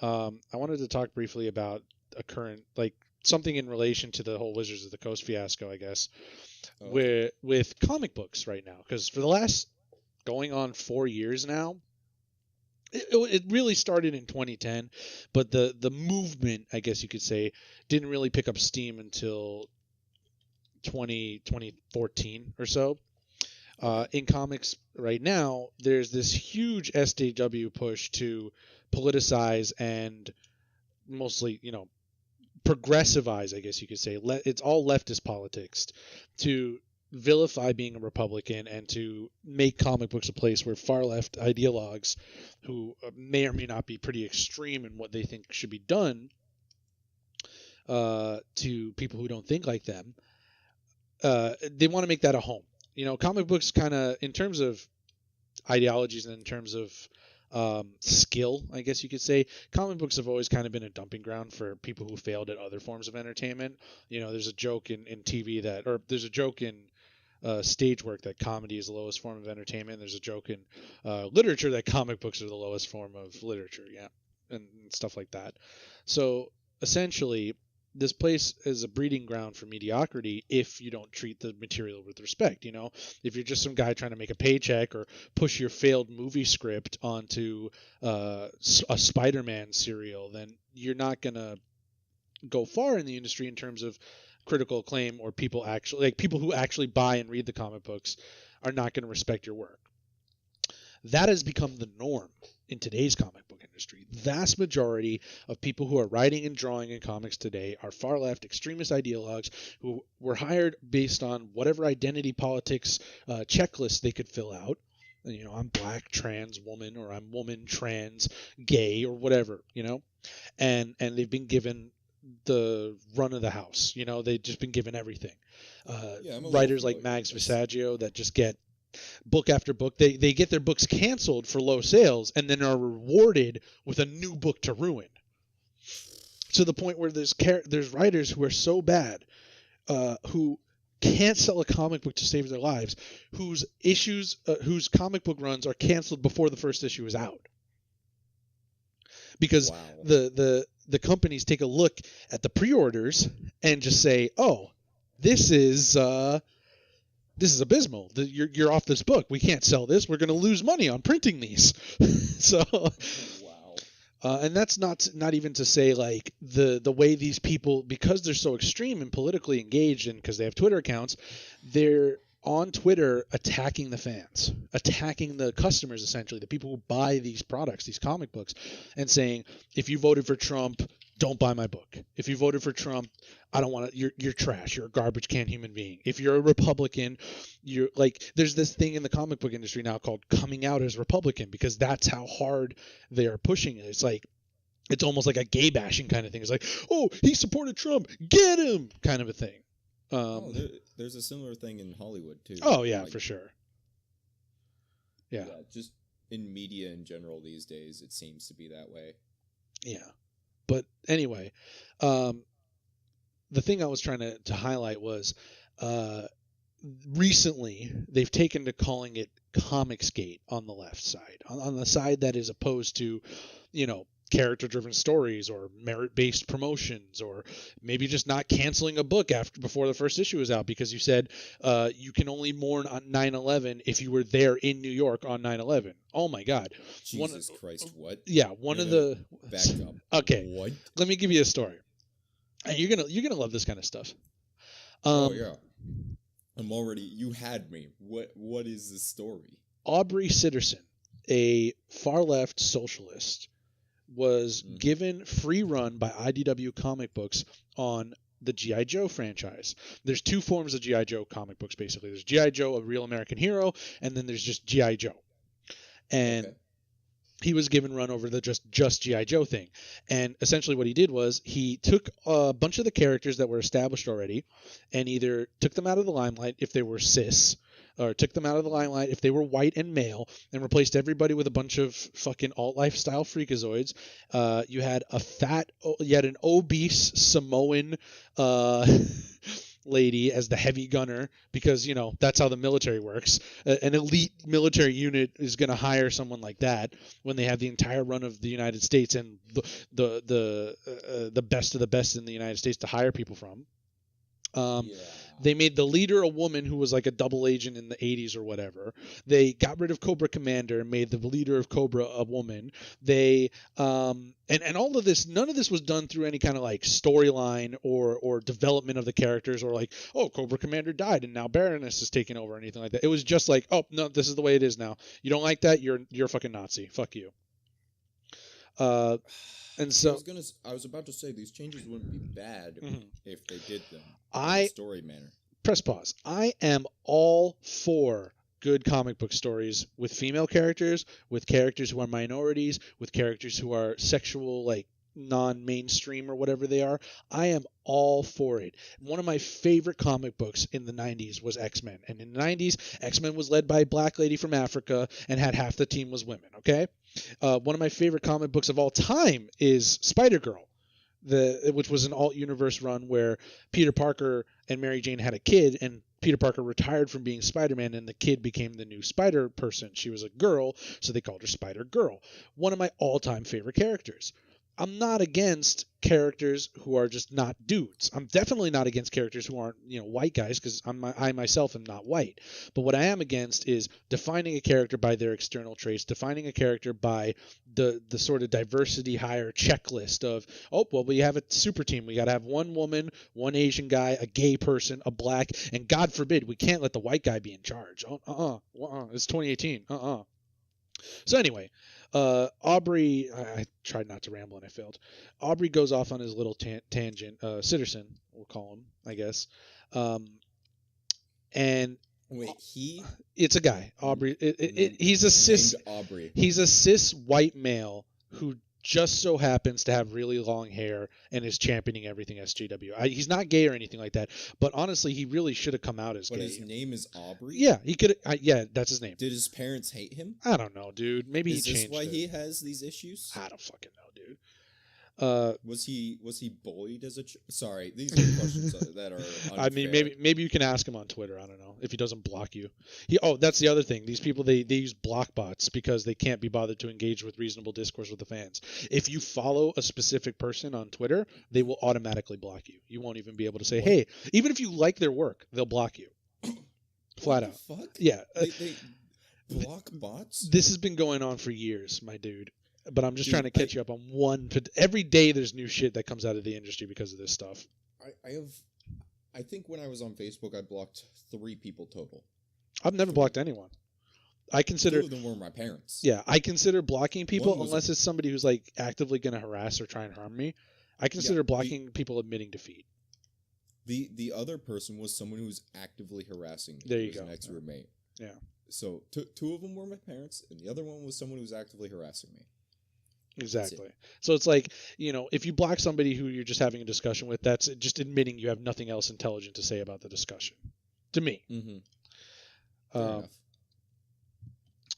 I wanted to talk briefly about a current, like something in relation to the whole Wizards of the Coast fiasco, I guess, with comic books right now, because for the last going on 4 years now, it really started in 2010, but the movement, I guess you could say, didn't really pick up steam until 2014 or so. In comics right now, there's this huge SJW push to politicize and mostly, progressivize, I guess you could say. It's all leftist politics to vilify being a Republican and to make comic books a place where far left ideologues who may or may not be pretty extreme in what they think should be done to people who don't think like them, they want to make that a home. Comic books kind of, in terms of ideologies and in terms of skill, I guess you could say, comic books have always kind of been a dumping ground for people who failed at other forms of entertainment. There's a joke in TV there's a joke in stage work that comedy is the lowest form of entertainment. There's a joke in literature that comic books are the lowest form of literature, and stuff like that. So essentially, this place is a breeding ground for mediocrity if you don't treat the material with respect. If you're just some guy trying to make a paycheck or push your failed movie script onto a Spider-Man serial, then you're not going to go far in the industry in terms of critical acclaim, or people who actually buy and read the comic books are not going to respect your work. That has become the norm in today's comic book industry. Vast majority of people who are writing and drawing in comics today are far left extremist ideologues who were hired based on whatever identity politics checklist they could fill out. I'm black, trans, woman, or I'm woman, trans, gay, or whatever, and they've been given the run of the house. They've just been given everything. Writers like Max Visaggio that just get book after book. They get their books canceled for low sales and then are rewarded with a new book to ruin. To the point where there's writers who are so bad, who can't sell a comic book to save their lives, whose comic book runs are canceled before the first issue is out. Because the companies take a look at the pre-orders and just say, "Oh, this is abysmal. You're off this book. We can't sell this. We're going to lose money on printing these." So, and that's not even to say like the way these people, because they're so extreme and politically engaged, and because they have Twitter accounts, they're on Twitter attacking the fans, attacking the customers, essentially the people who buy these products, these comic books, and saying, if you voted for Trump, don't buy my book. If you voted for Trump, I don't want to. You're trash. You're a garbage can human being. If you're a Republican, you're like, there's this thing in the comic book industry now called coming out as Republican, because that's how hard they are pushing it. It's like, it's almost like a gay bashing kind of thing. It's like, oh, he supported Trump, get him, kind of a thing. There's a similar thing in Hollywood too. Oh yeah, for sure. Yeah, just in media in general these days, it seems to be that way. Yeah. But anyway, the thing I was trying to highlight was recently they've taken to calling it Comicsgate on the left side, on the side that is opposed to, character-driven stories or merit-based promotions, or maybe just not canceling a book before the first issue is out because you said you can only mourn on 9/11 if you were there in New York on 9/11. Oh my God! Jesus Christ! What? Yeah, back up. Okay, what? Let me give you a story. You're gonna love this kind of stuff. Oh yeah, you had me. What is the story? Aubrey Sitterson, a far left socialist, was given free run by IDW Comic Books on the G.I. Joe franchise. There's two forms of G.I. Joe comic books, basically. There's G.I. Joe, a real American hero, and then there's just G.I. Joe. And he was given run over the just G.I. Joe thing. And essentially what he did was he took a bunch of the characters that were established already and either took them out of the limelight if they were cis, or took them out of the limelight if they were white and male, and replaced everybody with a bunch of fucking alt-life style freakazoids. You had an obese Samoan lady as the heavy gunner, because that's how the military works. An elite military unit is going to hire someone like that when they have the entire run of the United States and the best of the best in the United States to hire people from. They made the leader a woman who was like a double agent in the 80s or whatever. They got rid of Cobra Commander and made the leader of Cobra a woman. They and all of this, none of this was done through any kind of like storyline or development of the characters, or like, oh, Cobra Commander died and now Baroness is taking over or anything like that. It was just like, oh no, this is the way it is now. You don't like that? You're a fucking Nazi. Fuck you. And so I was about to say these changes wouldn't be bad if they did them in a story manner. Press pause. I am all for good comic book stories with female characters, with characters who are minorities, with characters who are sexual, like non-mainstream or whatever they are. I am all for it. One of my favorite comic books in the 90s was X-Men. And in the 90s, X-Men was led by a black lady from Africa and had half the team was women, okay? One of my favorite comic books of all time is Spider-Girl, which was an alt-universe run where Peter Parker and Mary Jane had a kid, and Peter Parker retired from being Spider-Man, and the kid became the new Spider person. She was a girl, so they called her Spider-Girl. One of my all-time favorite characters. I'm not against characters who are just not dudes. I'm definitely not against characters who aren't, white guys, because I myself am not white. But what I am against is defining a character by their external traits, defining a character by the sort of diversity hire checklist of, oh, well, we have a super team. We got to have one woman, one Asian guy, a gay person, a black, and God forbid, we can't let the white guy be in charge. It's 2018. So anyway, Aubrey, I tried not to ramble and I failed. Aubrey goes off on his little tangent. Sitterson, we'll call him, I guess. And wait, it's a guy. Aubrey. He's a cis. Aubrey. He's a cis white male who just so happens to have really long hair and is championing everything SJW. He's not gay or anything like that, but honestly, he really should have come out as gay. But his name is Aubrey? Yeah, he could. Yeah, that's his name. Did his parents hate him? I don't know, dude. Maybe he changed it. Is this why he has these issues? I don't fucking know, dude. Was he bullied as a sorry, these are questions that are unfair. I mean, maybe you can ask him on Twitter. I don't know if he doesn't block you. That's the other thing. These people they use block bots because they can't be bothered to engage with reasonable discourse with the fans. If you follow a specific person on Twitter, they will automatically block you. You won't even be able to say, "Hey," even if you like their work, they'll block you. Flat out. Fuck? Yeah. They block bots? This has been going on for years, my dude. But I'm just trying to catch you up on one. Every day there's new shit that comes out of the industry because of this stuff. I think when I was on Facebook, I blocked 3 people total. I've never blocked anyone. I consider 2 of them were my parents. Yeah, I consider blocking people unless it's somebody who's like actively going to harass or try and harm me. I consider blocking people admitting defeat. The other person was someone who was actively harassing me. There you go. An ex-roommate. Yeah. So 2 of them were my parents, and the other one was someone who was actively harassing me. Exactly. So it's like, if you block somebody who you're just having a discussion with, that's just admitting you have nothing else intelligent to say about the discussion. To me. Mm-hmm.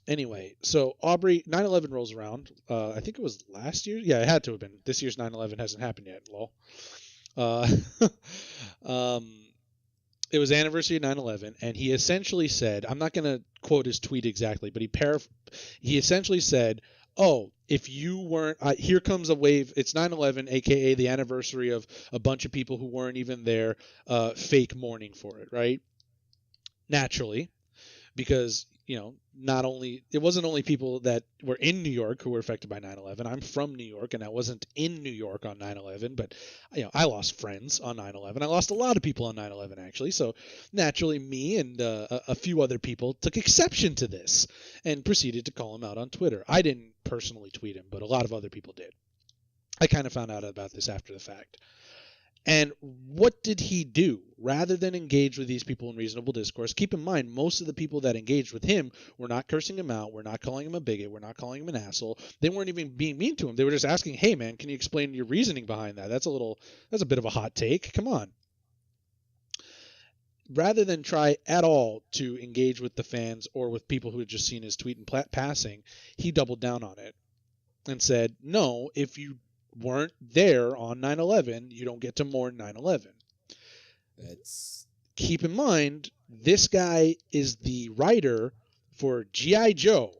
Anyway, so Aubrey, 9/11 rolls around. I think it was last year. Yeah, it had to have been. This year's 9/11 hasn't happened yet. Lol. It was anniversary of 9/11, and he essentially said, I'm not going to quote his tweet exactly, but he essentially said, oh, if you weren't, here comes a wave. It's 9/11, aka the anniversary of a bunch of people who weren't even there, fake mourning for it, right? Naturally, because it wasn't only people that were in New York who were affected by 9/11. I'm from New York, and I wasn't in New York on 9/11, but I lost friends on 9/11. I lost a lot of people on 9/11 actually. So naturally, me and a few other people took exception to this and proceeded to call him out on Twitter. I didn't personally tweet him, but a lot of other people did. I kind of found out about this after the fact. And what did he do? Rather than engage with these people in reasonable discourse, keep in mind, most of the people that engaged with him were not cursing him out, were not calling him a bigot, were not calling him an asshole. They weren't even being mean to him. They were just asking, hey, man, can you explain your reasoning behind that? That's a bit of a hot take. Come on. rather than try at all to engage with the fans or with people who had just seen his tweet in passing, he doubled down on it and said, no, if you weren't there on 9/11, you don't get to mourn 9/11. That's... Keep in mind, this guy is the writer for G.I. Joe,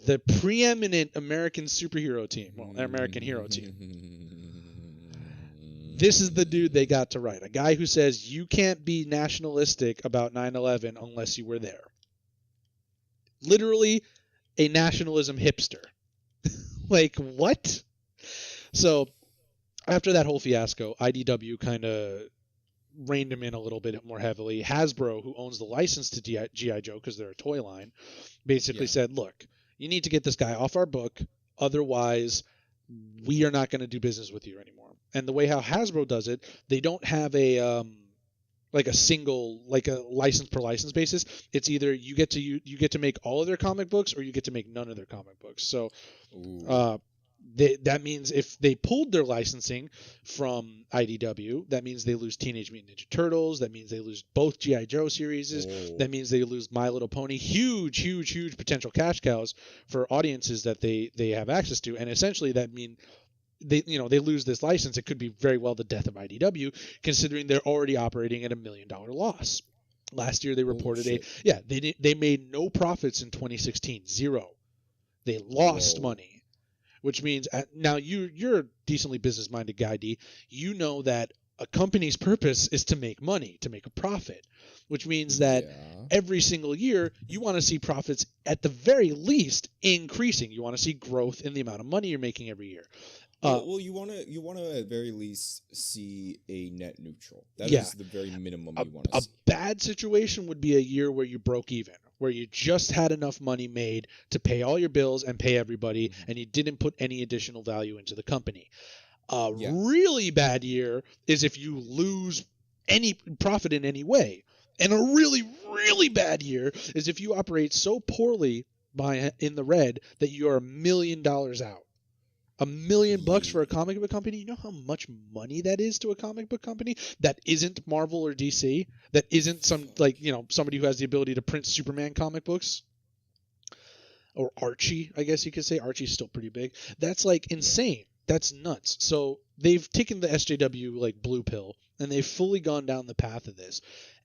the preeminent American superhero team. Well, American hero team. This is the dude they got to write. A guy who says you can't be nationalistic about 9/11 unless you were there. Literally a nationalism hipster. Like, what? So, after that whole fiasco, IDW kind of reined him in a little bit more heavily. Hasbro, who owns the license to G.I. Joe because they're a toy line, basically said, look, you need to get this guy off our book. Otherwise, we are not going to do business with you anymore. And the way how Hasbro does it, they don't have a single, like a license per license basis. It's either you get to make all of their comic books or you get to make none of their comic books. So that means if they pulled their licensing from IDW, that means they lose Teenage Mutant Ninja Turtles. That means they lose both G.I. Joe series. That means they lose My Little Pony. Huge, huge, huge potential cash cows for audiences that they have access to. And essentially that means they lose this license. It could be very well the death of IDW, considering they're already operating at $1 million loss. Last year they reported they made no profits in 2016, zero. They lost money. Which means, now you're a decently business-minded guy, D. You know that a company's purpose is to make money, to make a profit. Which means that every single year, you want to see profits at the very least increasing. You want to see growth in the amount of money you're making every year. Well, you want to at very least see a net neutral. That is the very minimum you want to see. A bad situation would be a year where you broke even, where you just had enough money made to pay all your bills and pay everybody, and you didn't put any additional value into the company. A really bad year is if you lose any profit in any way. And a really, really bad year is if you operate so poorly in the red that you are $1 million out. $1 million for a comic book company. You know how much money that is to a comic book company that isn't Marvel or DC, that isn't somebody who has the ability to print Superman comic books, or Archie. I guess you could say Archie's still pretty big. That's like insane. That's nuts. So they've taken the SJW like blue pill and they've fully gone down the path of this,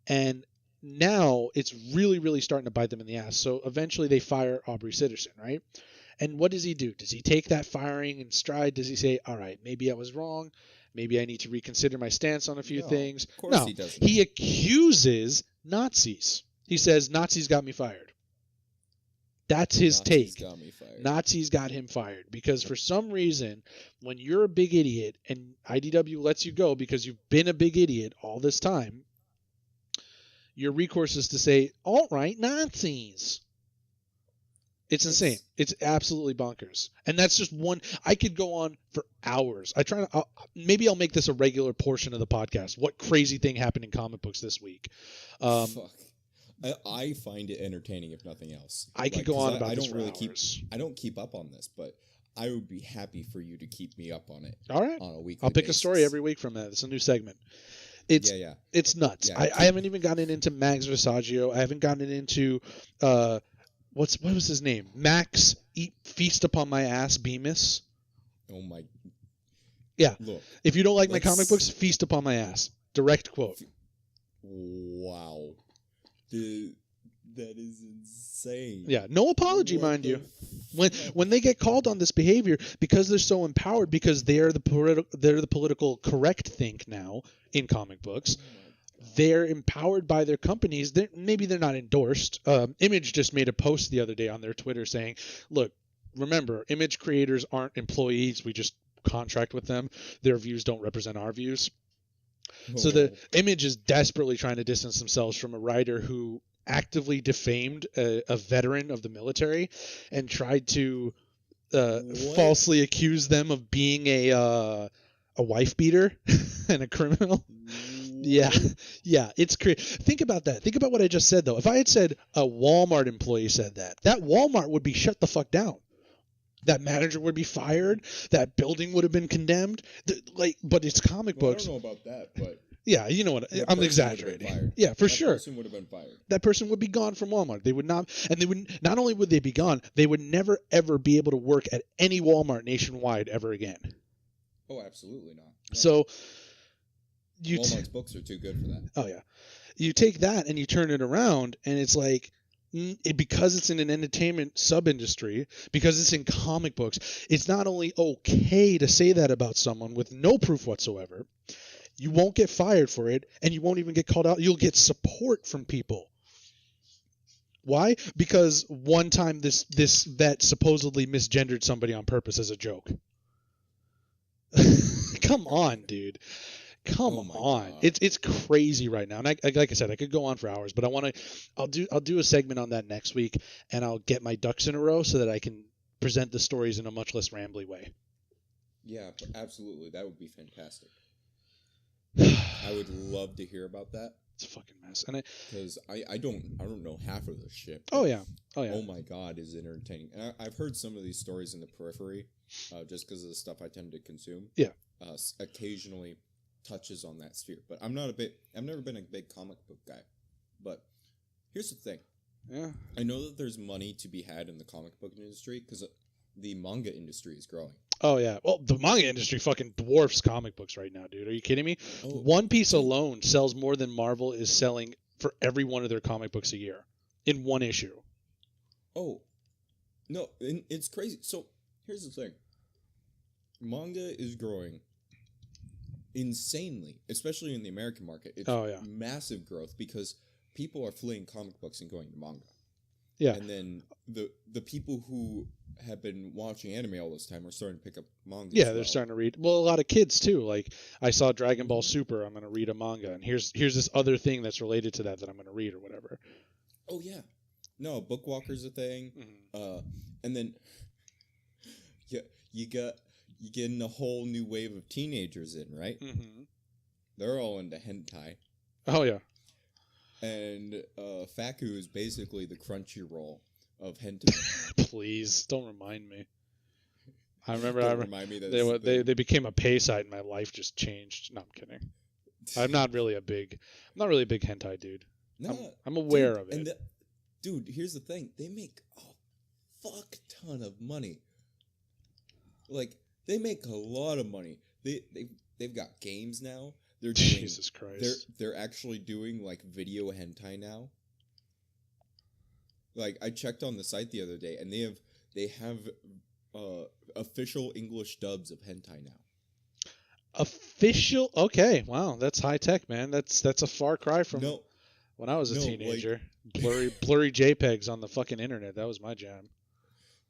and now it's really, really starting to bite them in the ass. So eventually they fire Aubrey Sitterson, right? And what does he do? Does he take that firing in stride? Does he say, all right, maybe I was wrong. Maybe I need to reconsider my stance on a few things? Of course he doesn't. He accuses Nazis. He says, Nazis got me fired. That's his take. Nazis got him fired. Because for some reason, when you're a big idiot and IDW lets you go because you've been a big idiot all this time, your recourse is to say, alt-right Nazis. It's insane. It's absolutely bonkers. And that's just one. I could go on for hours. Maybe I'll make this a regular portion of the podcast. What crazy thing happened in comic books this week? Fuck. I find it entertaining, if nothing else. I could go on about this for hours. I don't keep up on this, but I would be happy for you to keep me up on it. All right. On a weekly I'll pick basis. a story every week from that. It's a new segment. It's nuts. Yeah, I haven't even gotten into Max Versaggio. I haven't gotten into what was his name? Max Feast Upon My Ass Bemis. Oh my. Yeah. Look. If you don't like my comic books, feast upon my ass. Direct quote. Wow. Dude, that is insane. Yeah, no apology, mind you. When they get called on this behavior, because they're so empowered, because they're the political correct think now in comic books. They're empowered by their companies. Maybe they're not endorsed. Image just made a post the other day on their Twitter saying, look, remember, Image creators aren't employees. We just contract with them. Their views don't represent our views. So the Image is desperately trying to distance themselves from a writer who actively defamed a veteran of the military and tried to falsely accuse them of being a wife beater and a criminal. Yeah, it's crazy. Think about that. Think about what I just said, though. If I had said a Walmart employee said that Walmart would be shut the fuck down. That manager would be fired. That building would have been condemned. But it's comic books. I don't know about that, but Yeah, you know what? The I'm person exaggerating. would've been fired. Yeah, for That sure. person would have been fired. That person would be gone from Walmart. They would not, and they would not only would they be gone, they would never ever be able to work at any Walmart nationwide ever again. Oh, absolutely not. No. So Walmart's books are too good for that. Oh yeah, you take that and you turn it around, and it's like because it's in an entertainment sub-industry, because it's in comic books, it's not only okay to say that about someone with no proof whatsoever. You won't get fired for it, and you won't even get called out. You'll get support from people. Why? Because one time this vet supposedly misgendered somebody on purpose as a joke. Come on, dude. Come on. God. It's crazy right now. And I, like I said, I could go on for hours, but I'll do a segment on that next week, and I'll get my ducks in a row so that I can present the stories in a much less rambly way. Yeah, absolutely. That would be fantastic. I would love to hear about that. It's a fucking mess. And because I don't know half of this shit. Oh yeah. Oh my god, is it entertaining? And I've heard some of these stories in the periphery, just because of the stuff I tend to consume. Yeah. Occasionally touches on that sphere, but I've never been a big comic book guy. But here's the thing. Yeah. I know that there's money to be had in the comic book industry because the manga industry is growing. Oh yeah. Well, the manga industry fucking dwarfs comic books right now, dude. Are you kidding me? Oh. One Piece alone sells more than Marvel is selling for every one of their comic books a year in one issue. Oh. No, it's crazy. So, here's the thing. Manga is growing insanely, especially in the American market. It's massive growth because people are fleeing comic books and going to manga. Yeah. And then the people who have been watching anime all this time are starting to pick up manga. Yeah, they're starting to read. Well, a lot of kids too. Like I saw Dragon Ball Super. I'm going to read a manga, and here's this other thing that's related to that I'm going to read or whatever. Oh yeah, no, Bookwalker's a thing. Mm-hmm. And then you getting a whole new wave of teenagers in, right? Mm-hmm. They're all into hentai. Oh yeah. And Faku is basically the Crunchyroll of hentai. Please don't remind me. I remember. Remind me that they became a pay site, and my life just changed. No, I'm kidding. I'm not really a big hentai dude. No, I'm aware of it. Dude, here's the thing: they make a fuck ton of money. Like they make a lot of money. They've got games now. They're doing, Jesus Christ. They're actually doing like video hentai now. Like I checked on the site the other day, and they have official English dubs of hentai now. Official? Okay, wow, that's high tech, man. That's a far cry from when I was a teenager. Like, blurry JPEGs on the fucking internet. That was my jam.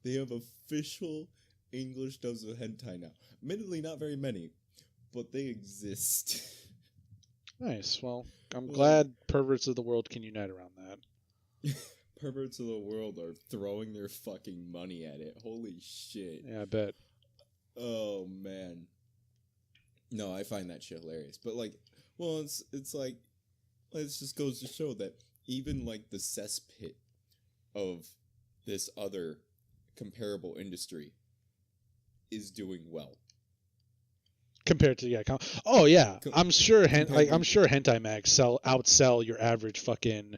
They have official English dubs of hentai now. Admittedly, not very many, but they exist. Nice. Well, I'm glad perverts of the world can unite around that. Perverts of the world are throwing their fucking money at it. Holy shit. Yeah, I bet. Oh, man. No, I find that shit hilarious. But, like, well, it's like, it just goes to show that even, like, the cesspit of this other comparable industry is doing well. Compared to oh yeah, I'm sure hentai mags outsell your average fucking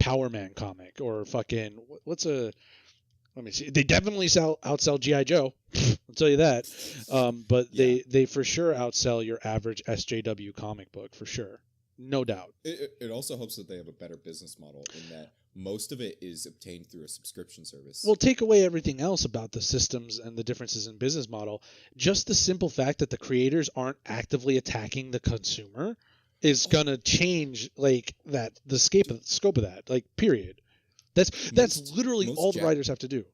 Power Man comic or fucking let me see. They definitely outsell G.I. Joe. I'll tell you that. But yeah. they for sure outsell your average SJW comic book for sure, no doubt. It also helps that they have a better business model in that most of it is obtained through a subscription service. Well, take away everything else about the systems and the differences in business model. Just the simple fact that the creators aren't actively attacking the consumer is gonna change like that the scope of that. Like period. That's literally all the writers have to do.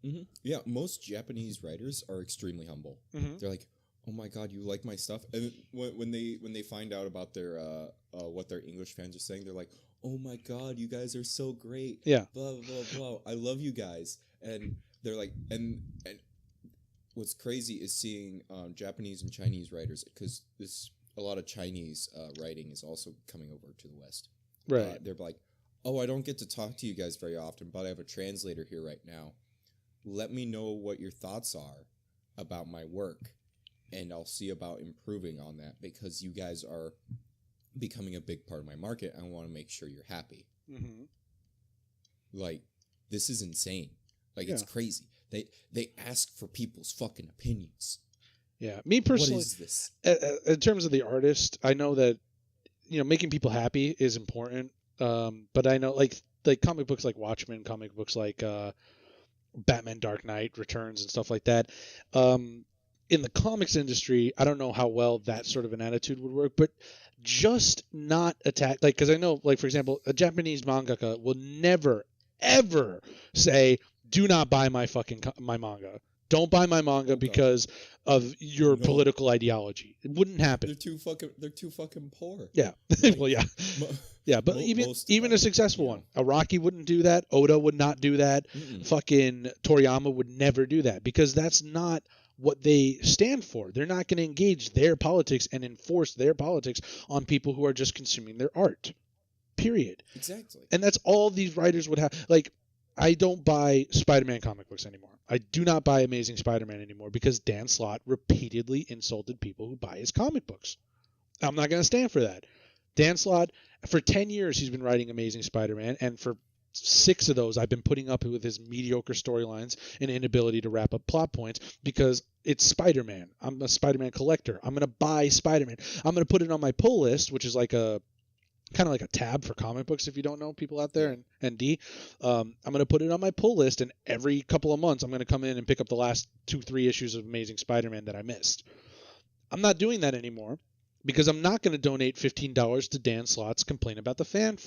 Mm-hmm. Yeah, most Japanese writers are extremely humble. Mm-hmm. They're like, "Oh my god, you like my stuff?" And when they find out about their what their English fans are saying, they're like, "Oh my god, you guys are so great!" Yeah, blah blah blah. I love you guys, and they're like, and what's crazy is seeing Japanese and Chinese writers because a lot of Chinese writing is also coming over to the West. Right. They're like, "Oh, I don't get to talk to you guys very often, but I have a translator here right now. Let me know what your thoughts are about my work, and I'll see about improving on that because you guys are becoming a big part of my market. I want to make sure you're happy. Mm-hmm. Like, this is insane. Like, Yeah. it's crazy. They ask for people's fucking opinions. Yeah, me personally, What is this? In terms of the artist, I know that making people happy is important. But I know like comic books like Watchmen, comic books like Batman Dark Knight Returns and stuff like that. In the comics industry, I don't know how well that sort of an attitude would work, but just not attack, like, because I know, like, for example, a Japanese mangaka will never ever say, "Do not buy my my manga. Don't buy my manga Oh, God. because of your No. political ideology." It wouldn't happen. They're too fucking poor. Yeah. Like, Well, yeah. Yeah, but most of even them, a successful you one. know. Araki wouldn't do that. Oda would not do that. Mm-mm. Fucking Toriyama would never do that because that's not what they stand for. They're not going to engage their politics and enforce their politics on people who are just consuming their art. Period. Exactly. And that's all these writers would have. Like, I don't buy Spider-Man comic books anymore. I do not buy Amazing Spider-Man anymore because Dan Slott repeatedly insulted people who buy his comic books. I'm not going to stand for that. Dan Slott, for 10 years, he's been writing Amazing Spider-Man, and for 6 of those, I've been putting up with his mediocre storylines and inability to wrap up plot points because it's Spider-Man. I'm a Spider-Man collector. I'm going to buy Spider-Man. I'm going to put it on my pull list, which is like a kind of like a tab for comic books if you don't know, people out there, and D. I'm going to put it on my pull list, and every couple of months I'm going to come in and pick up the last 2-3 issues of Amazing Spider-Man that I missed. I'm not doing that anymore because I'm not going to donate $15 to Dan Slott's Complain About the Fans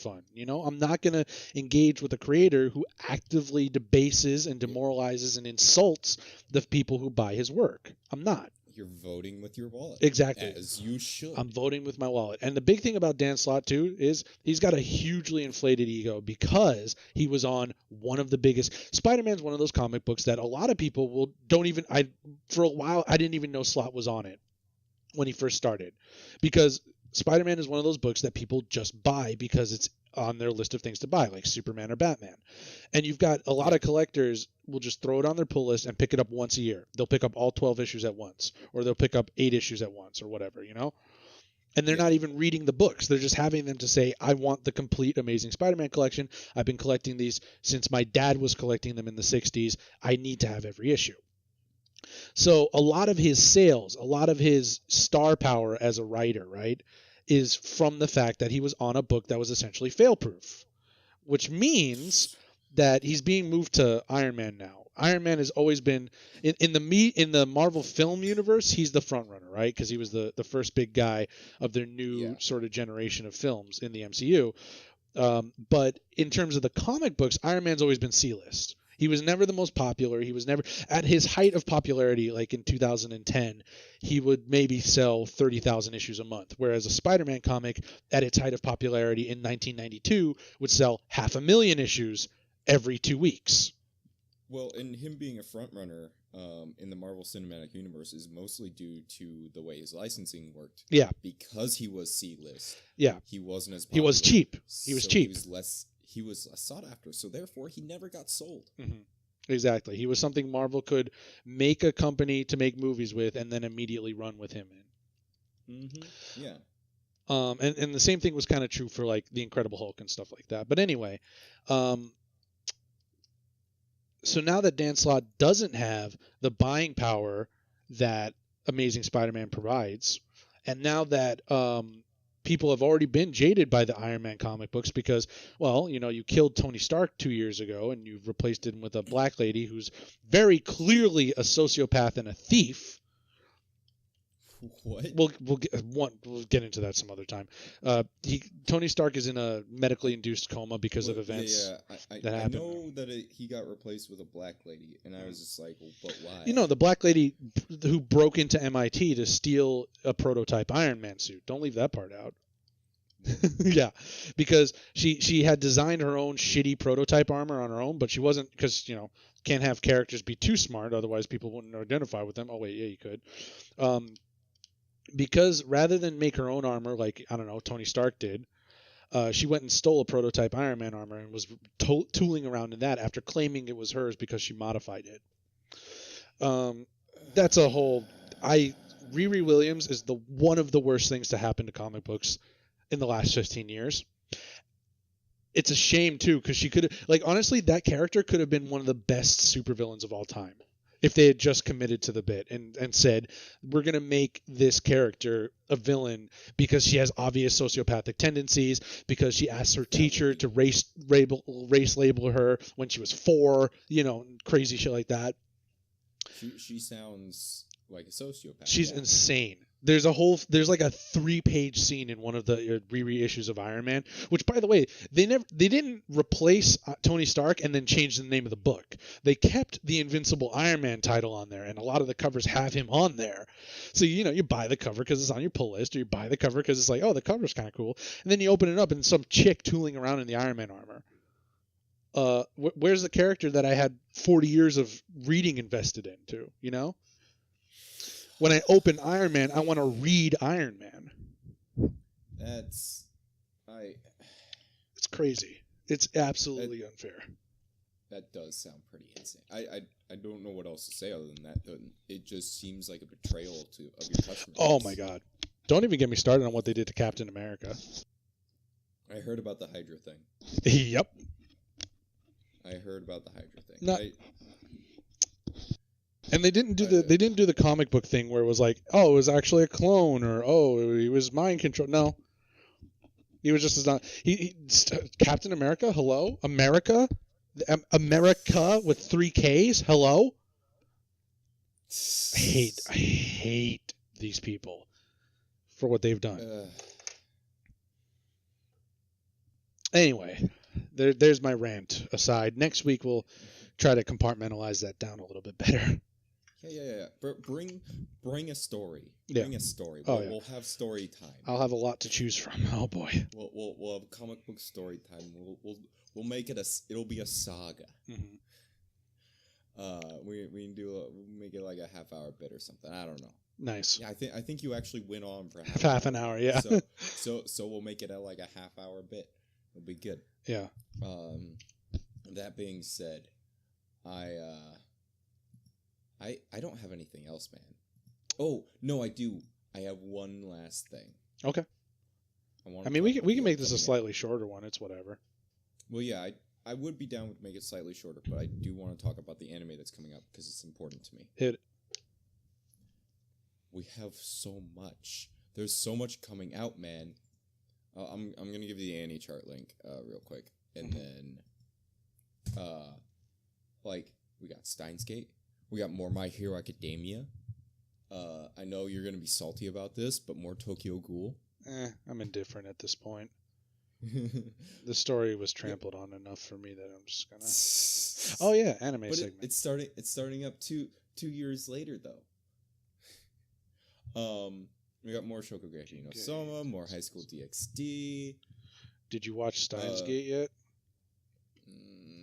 fund. I'm not going to engage with a creator who actively debases and demoralizes and insults the people who buy his work. I'm not. You're voting with your wallet. Exactly. As you should. I'm voting with my wallet. And the big thing about Dan Slott, too, is he's got a hugely inflated ego because he was on one of the biggest... Spider-Man's one of those comic books that a lot of people for a while, I didn't even know Slott was on it when he first started. Because Spider-Man is one of those books that people just buy because it's on their list of things to buy, like Superman or Batman. And you've got a lot of collectors will just throw it on their pull list and pick it up once a year. They'll pick up all 12 issues at once, or they'll pick up 8 issues at once, or whatever, And they're not even reading the books. They're just having them to say, I want the complete Amazing Spider-Man collection. I've been collecting these since my dad was collecting them in the 60s. I need to have every issue. So a lot of his sales, a lot of his star power as a writer, right, is from the fact that he was on a book that was essentially fail-proof, which means that he's being moved to Iron Man now. Iron Man has always been in the Marvel film universe. He's the front runner, right? Because he was the first big guy of their new sort of generation of films in the MCU. But in terms of the comic books, Iron Man's always been C-list. He was never the most popular. He was never at his height of popularity, like in 2010, he would maybe sell 30,000 issues a month, whereas a Spider-Man comic at its height of popularity in 1992 would sell 500,000 issues every 2 weeks. Well, and him being a front runner in the Marvel Cinematic Universe is mostly due to the way his licensing worked. Yeah. Because he was C-list. Yeah. He wasn't as popular. He was cheap. He was so cheap. He was less sought after, so therefore he never got sold. Mm-hmm. Exactly. He was something Marvel could make a company to make movies with and then immediately run with him in. Mm-hmm. Yeah. And the same thing was kind of true for like the Incredible Hulk and stuff like that. But anyway, so now that Dan Slott doesn't have the buying power that Amazing Spider-Man provides, and now that people have already been jaded by the Iron Man comic books because, well, you killed Tony Stark 2 years ago and you've replaced him with a black lady who's very clearly a sociopath and a thief. What? We'll get into that some other time. Tony Stark is in a medically induced coma because of events that happened. I know that he got replaced with a black lady, and I was just like, well, but why? The black lady who broke into MIT to steal a prototype Iron Man suit. Don't leave that part out. Yeah, because she had designed her own shitty prototype armor on her own, but she wasn't, because can't have characters be too smart, otherwise people wouldn't identify with them. Oh wait, yeah, you could. Because rather than make her own armor like, I don't know, Tony Stark did, she went and stole a prototype Iron Man armor and was tooling around in that after claiming it was hers because she modified it. That's a whole... Riri Williams is the one of the worst things to happen to comic books in the last 15 years. It's a shame too, because she could have, like, honestly, that character could have been one of the best supervillains of all time if they had just committed to the bit and said, we're going to make this character a villain because she has obvious sociopathic tendencies, because she asked her teacher to race label her when she was 4, crazy shit like that. She sounds like a sociopath. She's insane. There's like a 3-page scene in one of the Riri issues of Iron Man, which, by the way, they didn't replace Tony Stark and then change the name of the book. They kept the Invincible Iron Man title on there, and a lot of the covers have him on there. So you buy the cover because it's on your pull list, or you buy the cover because it's like, oh, the cover's kind of cool, and then you open it up and some chick tooling around in the Iron Man armor. Where's the character that I had 40 years of reading invested into? When I open Iron Man, I want to read Iron Man. It's crazy. It's absolutely unfair. That does sound pretty insane. I don't know what else to say other than that. It just seems like a betrayal of your customer base. Oh my God! Don't even get me started on what they did to Captain America. I heard about the Hydra thing. Yep. I heard about the Hydra thing. And they didn't do the comic book thing where it was like, oh, it was actually a clone, or oh, he was mind control. No, he was just as not. Captain America, hello, America with 3 Ks, hello. I hate these people for what they've done. Anyway, there's my rant aside. Next week we'll try to compartmentalize that down a little bit better. Yeah. Bring a story. Yeah. Bring a story. We'll have story time. I'll have a lot to choose from. Oh boy. We'll have comic book story time. We'll make it it'll be a saga. Mm-hmm. We can we'll make it like a half-hour bit or something. I don't know. Nice. Yeah, I think you actually went on for half an hour. Yeah. So we'll make it like a half-hour bit. It'll be good. Yeah. That being said, I don't have anything else, man. Oh no, I do. I have one last thing. Okay. We can make this a slightly shorter one. It's whatever. Well, yeah, I would be down with make it slightly shorter, but I do want to talk about the anime that's coming up because it's important to me. Hit it. We have so much. There's so much coming out, man. I'm gonna give you the Annie chart link real quick, and then we got Steins Gate. We got more My Hero Academia. I know you're gonna be salty about this, but more Tokyo Ghoul. I'm indifferent at this point. The story was trampled on enough for me that I'm just gonna. Oh yeah, anime but segment. It's starting up 2 years later though. We got more Shokugeki no Soma, more High School DxD. Did you watch Steins Gate yet?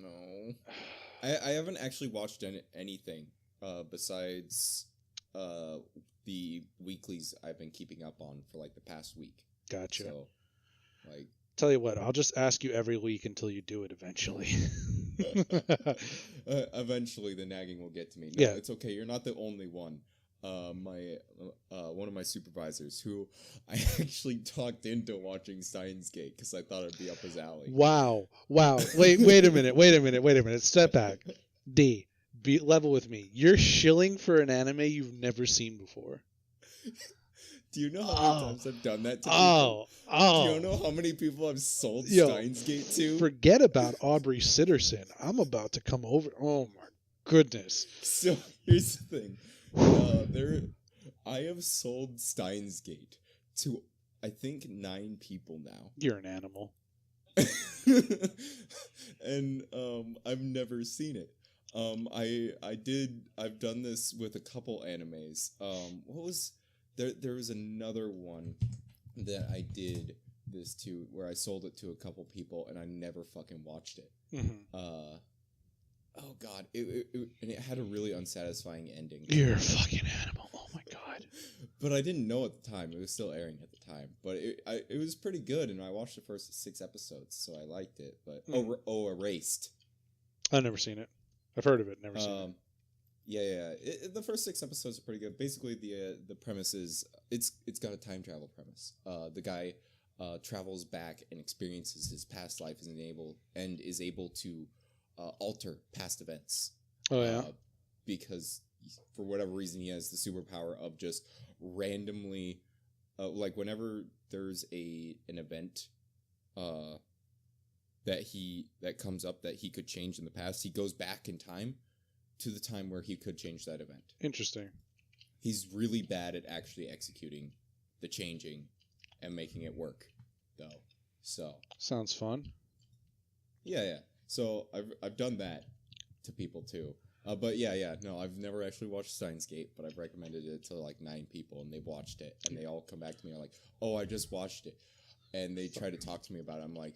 No. I haven't actually watched anything besides the weeklies I've been keeping up on for like the past week. Gotcha. So, tell you what, I'll just ask you every week until you do it eventually. Eventually, the nagging will get to me. No, yeah, it's okay. You're not the only one. One of my supervisors who I actually talked into watching Steins Gate because I thought it'd be up his alley. Wow. Wait a minute. Step back. D, be level with me. You're shilling for an anime you've never seen before. Do you know how many times I've done that to people? Do you know how many people I've sold Steins Gate to? Forget about Aubrey Sitterson. I'm about to come over. Oh my goodness. So here's the thing. I have sold Steins Gate to I think 9 people now. You're an animal. And I've never seen it. I've done this with a couple animes. There was another one that I did this to where I sold it to a couple people and I never fucking watched it. Mm-hmm. Oh god, it had a really unsatisfying ending. You're a fucking animal. Oh my god. But I didn't know at the time. It was still airing at the time. But it was pretty good, and I watched the first 6 episodes, so I liked it. But Erased. I've never seen it. I've heard of it, never seen it. The first 6 episodes are pretty good. Basically, the premise is it's got a time travel premise. The guy travels back and experiences his past life is able to alter past events. Oh yeah. Because for whatever reason he has the superpower of just randomly, like whenever there's an event that comes up that he could change in the past, he goes back in time to the time where he could change that event. Interesting. He's really bad at actually executing the changing and making it work, though. So sounds fun. Yeah. So I've done that to people too. But no, I've never actually watched Steins Gate, but I've recommended it to like 9 people, and they've watched it, and they all come back to me and are like, "Oh, I just watched it," and they try to talk to me about it. I'm like,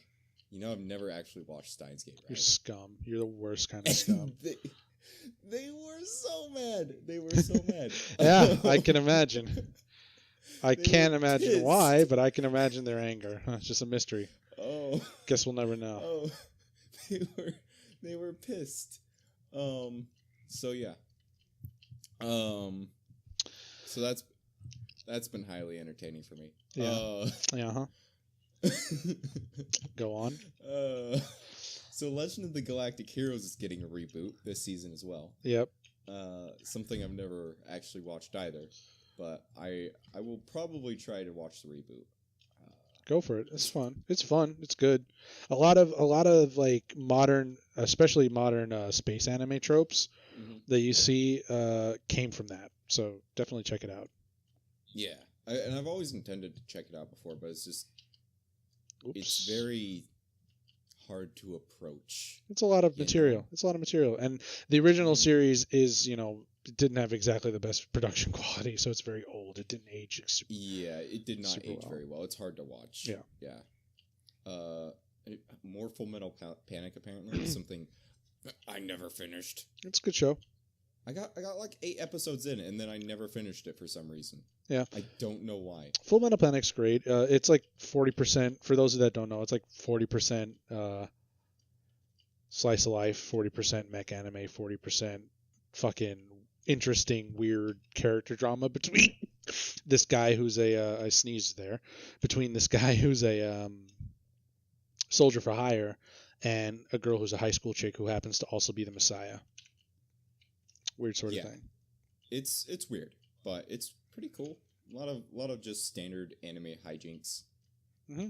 I've never actually watched Steins Gate. Right? You're scum. You're the worst kind of scum. They were so mad. They were so mad. Yeah, I can imagine. I can't imagine pissed. why, but I can imagine their anger. It's just a mystery. Oh. Guess we'll never know. Oh. They were pissed. So yeah. So that's been highly entertaining for me. Yeah. Go on. So Legend of the Galactic Heroes is getting a reboot this season as well. Yep. Something I've never actually watched either, but I will probably try to watch the reboot. Go for it. It's fun. It's fun. It's good. A lot of like modern, especially modern space anime tropes that you see came from that. So definitely check it out. Yeah, and I've always intended to check it out before, but it's just it's very hard to approach. It's a lot of material. It's a lot of material, and the original series is it didn't have exactly the best production quality, so it's very old. It didn't age. It did not age very well. It's hard to watch. Yeah. More Full Metal Panic apparently is something I never finished. It's a good show. I got like 8 episodes in, and then I never finished it for some reason. Yeah. I don't know why. Full Metal Panic's great. It's like 40%. For those that don't know, it's like 40% slice of life, 40% mech anime, 40% fucking interesting, weird character drama between this guy who's I sneezed there, between this guy who's a soldier for hire and a girl who's a high school chick who happens to also be the Messiah. Weird sort of thing. It's weird, but it's pretty cool. A lot of just standard anime hijinks. Mm-hmm.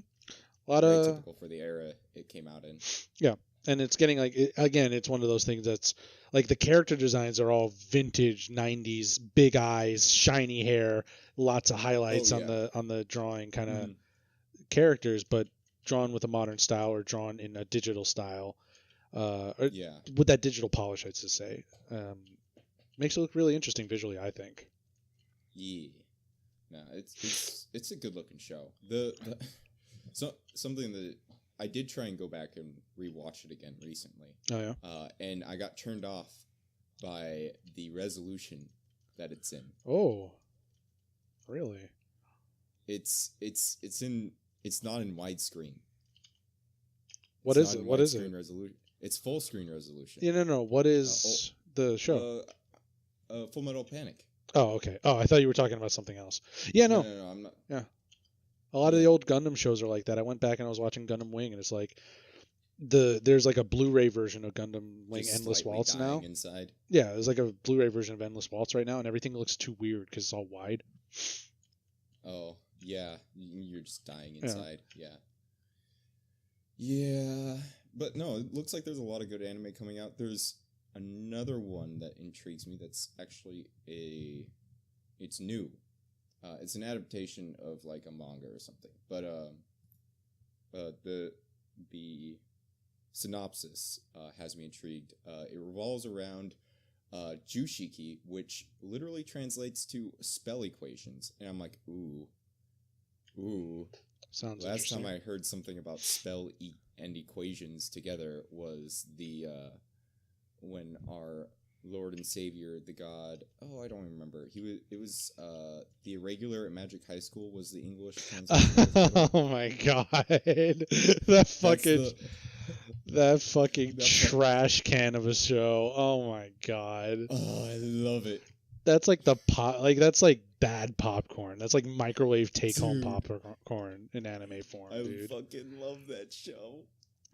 Very typical for the era it came out in. Yeah, and it's getting it's one of those things that's like the character designs are all vintage 90s, big eyes, shiny hair, lots of highlights on the drawing kind of characters, but drawn with a modern style or drawn in a digital style. With that digital polish, I'd say. Makes it look really interesting visually, I think. Yeah. No, it's a good looking show. Something that I did try and go back and rewatch it again recently. Oh yeah. And I got turned off by the resolution that it's in. Oh. Really? It's not in widescreen. What is it? What is it? It's full screen resolution. Yeah, no. What is the show? Full Metal Panic. Oh, okay. Oh, I thought you were talking about something else. Yeah, no. No, I'm not. Yeah. A lot of the old Gundam shows are like that. I went back and I was watching Gundam Wing, and it's like there's like a Blu-ray version of Gundam Wing Just Endless Waltz now. Inside. Yeah, there's like a Blu-ray version of Endless Waltz right now, and everything looks too weird because it's all wide. Oh, yeah. You're just dying inside. Yeah. But no, it looks like there's a lot of good anime coming out. There's another one that intrigues me that's actually it's new. It's an adaptation of like a manga or something. But the synopsis has me intrigued. It revolves around Jushiki, which literally translates to spell equations. And I'm like, ooh. Sounds Last time I heard something about spell and equations together was when our Lord and Savior, the God, I don't remember. It was the Irregular at Magic High School was the English translation. Oh my god. That fucking That fucking That trash can of a show. Oh my god. Oh, I love it. That's like that's like bad popcorn. That's like microwave take home Dude. popcorn in anime form, I dude. fucking love that show.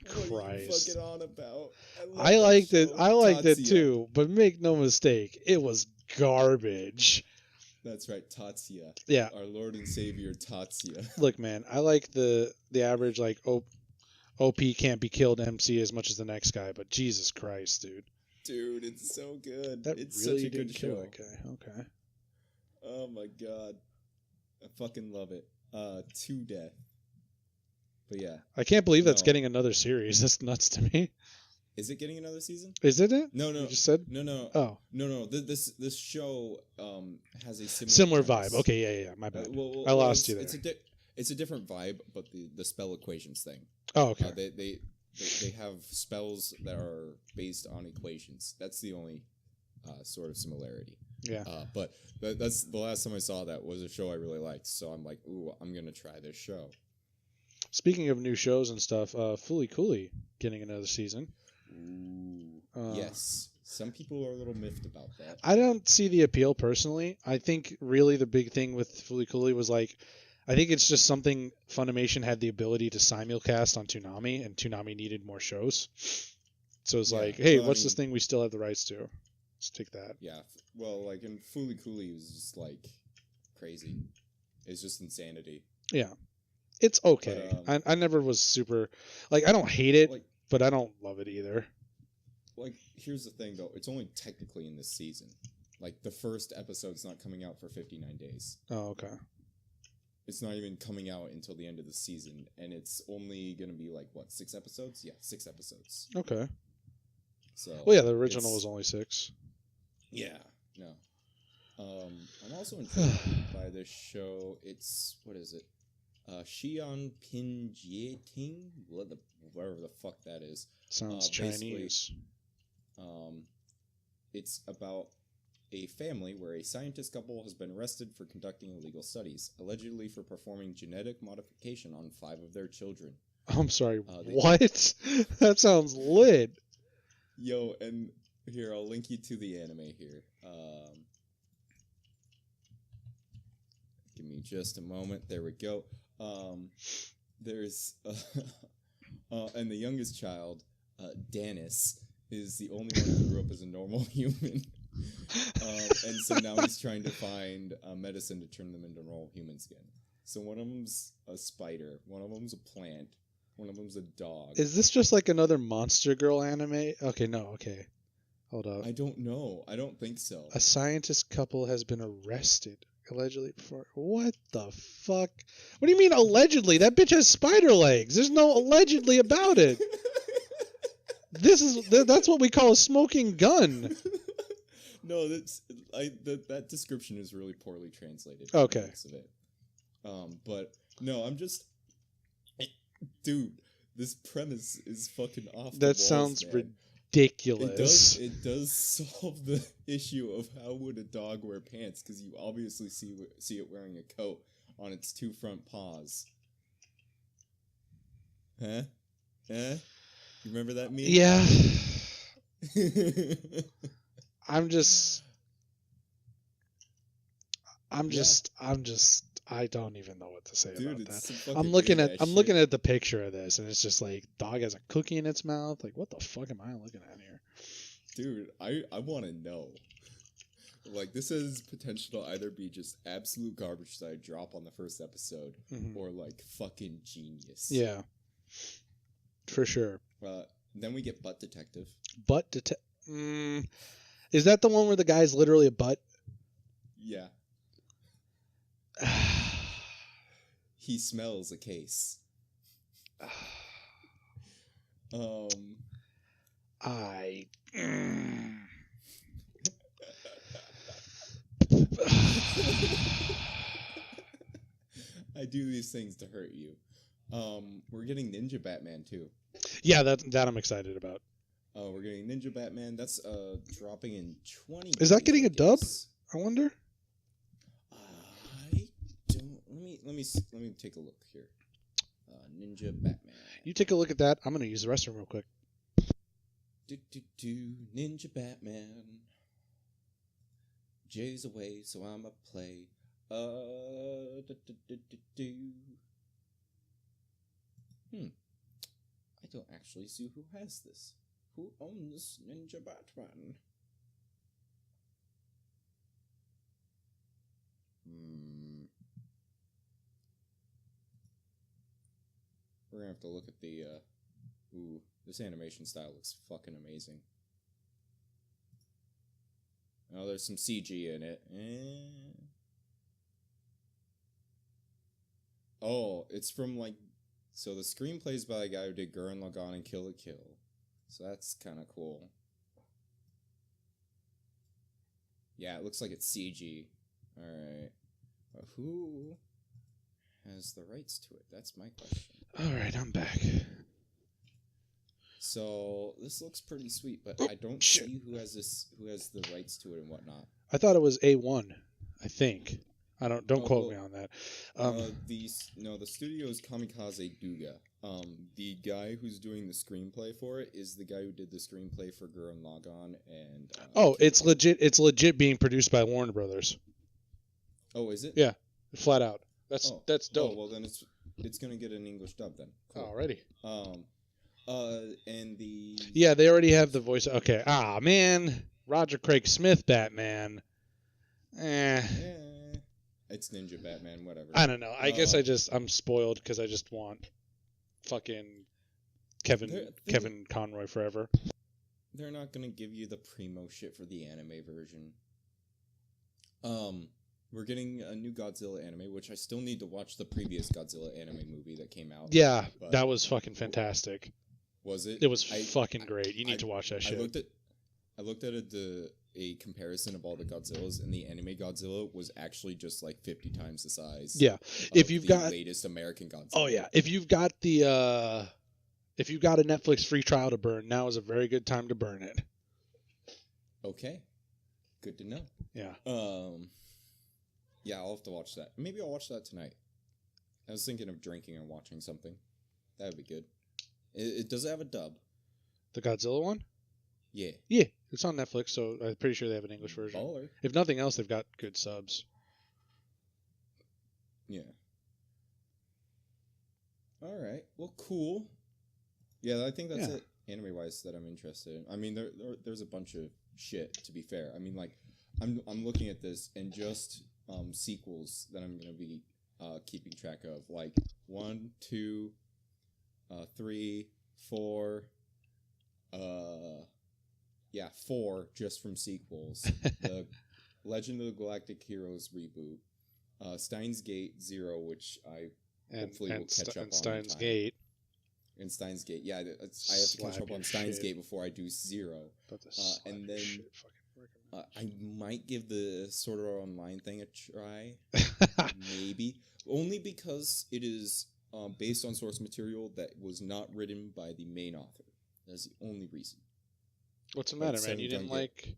What are you Christ. fucking on about? I liked it. I liked it Tatsuya. too, but make no mistake, it was garbage. That's right, Tatsuya. Yeah. Our Lord and Savior Tatsuya. Look, man, I like the average like OP can't be killed MC as much as the next guy, but Jesus Christ, dude. Dude, it's so good. That It's really such a didn't good kill show. that guy. Okay. Oh my god. I fucking love it. To death. But yeah. I can't believe that's No. getting another series. That's nuts to me. Is it getting another season? Is it? No. You just said? No. Oh. No. This show has a Similar premise. vibe. Okay, yeah. My bad. Well, I lost you there. It's a different vibe, but the spell equations thing. Oh, okay. They have spells that are based on equations. That's the only sort of similarity. Yeah. But that's the last time I saw that was a show I really liked. So I'm like, ooh, I'm gonna try this show. Speaking of new shows and stuff, Fooly Cooley getting another season. Ooh, yes. Some people are a little miffed about that. I don't see the appeal personally. I think really the big thing with Fooly Cooley was like, I think it's just something Funimation had the ability to simulcast on Toonami, and Toonami needed more shows. So it's Yeah, like, hey, well, I what's mean- this thing we still have the rights to? Let's take that. Yeah. Well, like in Fooly Cooley was just like crazy. It's just insanity. Yeah. It's okay. But, I never was super, like, I don't hate it, Like, but I don't love it either. here's the thing though. It's only technically in this season. Like the first episode's not coming out for 59 days. Oh, okay. It's not even coming out until the end of the season, and it's only gonna be like what, 6 episodes? Yeah, 6 episodes. Okay. So. Well, yeah, the original it's- was only 6. Yeah. No. I'm also intrigued by this show. It's what is it? Xi'an Pinjieting, whatever the fuck that is. Sounds Basically- Chinese. It's about a family where a scientist couple has been arrested for conducting illegal studies, allegedly for performing genetic modification on 5 of their children. I'm sorry, they- what? That sounds lit. Yo, and here, I'll link you to the anime here. Give me just a moment. There we go. There's... and the youngest child, Danis, is the only one who grew up as a normal human. And so now he's trying to find medicine to turn them into normal humans again. So one of them's a spider, one of them's a plant, one of them's a dog. Is this just like another Monster Girl anime? Okay, no, okay. Hold up. I don't know. I don't think so. A scientist couple has been arrested, allegedly, before. What the fuck? What do you mean, allegedly? That bitch has spider legs. There's no allegedly about it. That's what we call a smoking gun. No, that description is really poorly translated. Okay. The looks of it. But no, I'm just, dude. This premise is fucking off. That the walls, sounds man. ridiculous. It does solve the issue of how would a dog wear pants, because you obviously see it wearing a coat on its 2 front paws. Huh? You remember that meme? Yeah. I'm just I don't even know what to say Dude, about it's that. some fucking I'm looking weird at ass I'm looking shit. at the picture of this, and it's just like dog has a cookie in its mouth. Like, what the fuck am I looking at here? Dude, I want to know. Like, this has potential to either be just absolute garbage that I drop on the first episode, Mhm. or like fucking genius. Yeah, for sure. Then we get Butt Detective. Butt is that the one where the guy's literally a butt? Yeah, he smells a case. I. I do these things to hurt you. We're getting Ninja Batman too. Yeah, that I'm excited about. We're getting Ninja Batman. That's dropping in 20. Is that getting a dub? days. I wonder. I don't. Let me take a look here. Ninja Batman. You take a look at that. I'm gonna use the restroom real quick. Ninja Batman. Jay's away, so I'ma play. I don't actually see who has this. Who owns Ninja Batman? We're gonna have to look at the, ooh, this animation style looks fucking amazing. Oh, there's some CG in it. Oh, it's from, like, so the screenplay's by a guy who did Gurren Lagann and Kill la Kill. So that's kind of cool. Yeah, it looks like it's CG. Alright. Who has the rights to it? That's my question. Alright, I'm back. So this looks pretty sweet, but I don't shit. see who has the rights to it and whatnot. I thought it was A1, I think. Don't quote me on that. The studio is Kamikaze Duga. The guy who's doing the screenplay for it is the guy who did the screenplay for Gurren Lagann and. It's legit. It's legit being produced by Warner Brothers. Oh, is it? Yeah, flat out. That's dope. Oh well, then it's gonna get an English dub then. Cool. Alrighty. And the. Yeah, they already have the voice. Okay. Ah, man, Roger Craig Smith Batman. It's Ninja Batman, whatever. I don't know. I guess I'm spoiled because I just want fucking Kevin Conroy forever. They're not gonna give you the primo shit for the anime version. We're getting a new Godzilla anime, which I still need to watch the previous Godzilla anime movie that came out. Yeah, that was fucking fantastic. Was it? It was fucking great. You need to watch that shit. I looked at a comparison of all the Godzillas, and the anime Godzilla was actually just like 50 times the size. Yeah, if you've got the latest American Godzilla. Oh yeah, if you've got a Netflix free trial to burn, now is a very good time to burn it. Okay, good to know. Yeah. Yeah, I'll have to watch that. Maybe I'll watch that tonight. I was thinking of drinking and watching something. That would be good. It does have a dub. The Godzilla one? Yeah. Yeah, it's on Netflix, so I'm pretty sure they have an English version. Baller. If nothing else, they've got good subs. Yeah. All right. Well, cool. Yeah, I think that's it, anime-wise, that I'm interested in. I mean, there's a bunch of shit, to be fair. I mean, like, I'm looking at this, and just sequels that I'm going to be keeping track of. Like, 1, 2, 3, 4... 4 just from sequels. The Legend of the Galactic Heroes reboot. Steins Gate 0, which I hopefully will catch up on. Steins Gate. And Steins Gate. Yeah, I have to catch up on Steins Gate before I do 0. And then I might give the Sword Art Online thing a try. Maybe. Only because it is based on source material that was not written by the main author. That's the only reason. What's the matter, man? You didn't like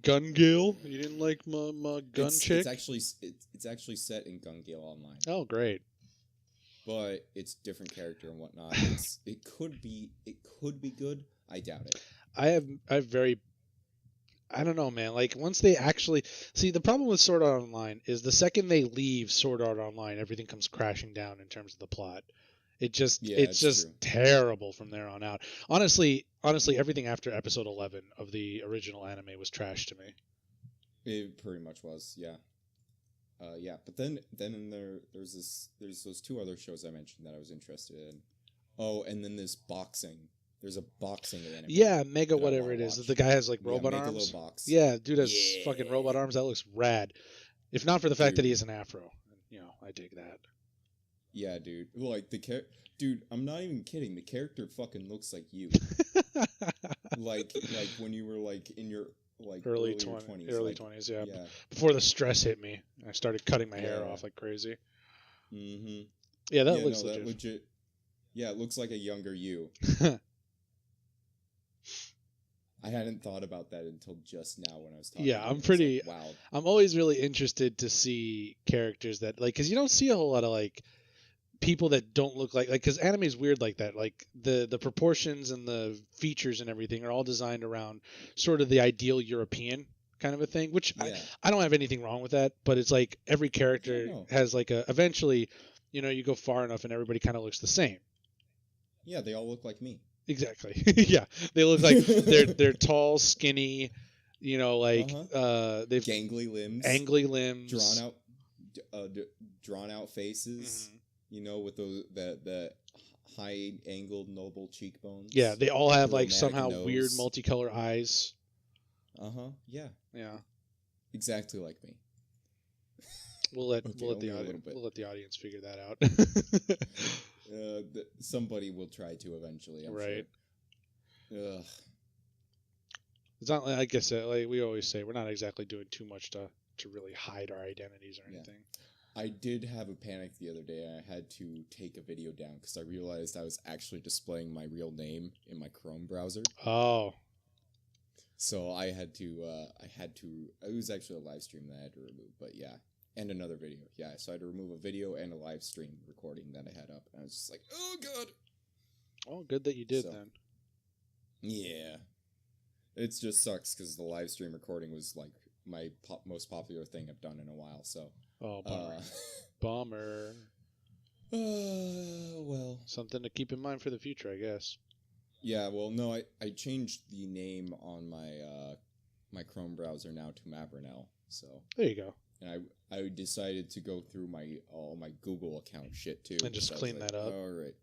Gun Gale? You didn't like my gun chick? It's actually set in Gun Gale Online. Oh, great. But it's different character and whatnot. It could be good. I doubt it. I don't know, man. Like, once they actually see, the problem with Sword Art Online is the second they leave Sword Art Online, everything comes crashing down in terms of the plot. It's just terrible from there on out. Honestly, everything after episode 11 of the original anime was trash to me. It pretty much was, yeah. But then there's those 2 other shows I mentioned that I was interested in. Oh, and then this boxing. There's a boxing anime. Yeah, Mega whatever it is. The guy has like robot arms. Box. Yeah, dude has fucking robot arms. That looks rad. If not for the fact that he has an afro, I dig that. Yeah, dude. Like dude, I'm not even kidding. The character fucking looks like you. like when you were like in your early 20s, yeah. Before the stress hit me, I started cutting my hair off like crazy. Mm-hmm. Yeah, that looks legit. Yeah, it looks like a younger you. I hadn't thought about that until just now when I was talking. Yeah, wow. I'm always really interested to see characters that because you don't see a whole lot of people that don't look like because anime is weird like that. Like the proportions and the features and everything are all designed around sort of the ideal European kind of a thing, which Yeah. I don't have anything wrong with that, but it's like every character Yeah, no. has like a eventually, you go far enough and everybody kind of looks the same. Yeah, they all look like me. Exactly. Yeah, they look like they're tall, skinny, like they've Gangly limbs, angly limbs, drawn out faces. Mhm. With that high angled noble cheekbones. Yeah, they all have like dramatic somehow nose. weird multicolor eyes. Yeah. Yeah. Exactly like me. We'll let Okay, we'll let only the a audience little bit. we'll let the audience figure that out. Somebody will try to eventually. I'm Right. Sure. Ugh. It's not like I said, like we always say, we're not exactly doing too much to really hide our identities or Yeah. anything. I did have a panic the other day. I had to take a video down because I realized I was actually displaying my real name in my Chrome browser. Oh. So I had to. It was actually a live stream that I had to remove, but yeah, and another video. Yeah, so I had to remove a video and a live stream recording that I had up, and I was just like, oh god. Oh, good that you did So, then. Yeah, it just sucks because the live stream recording was like my most popular thing I've done in a while. So. Oh, bummer. Bummer. Well. Something to keep in mind for the future, I guess. Yeah, well, no, I changed the name on my Chrome browser now to Mavernell. So there you go. And I decided to go through all my Google account shit too, and just clean that up. All right.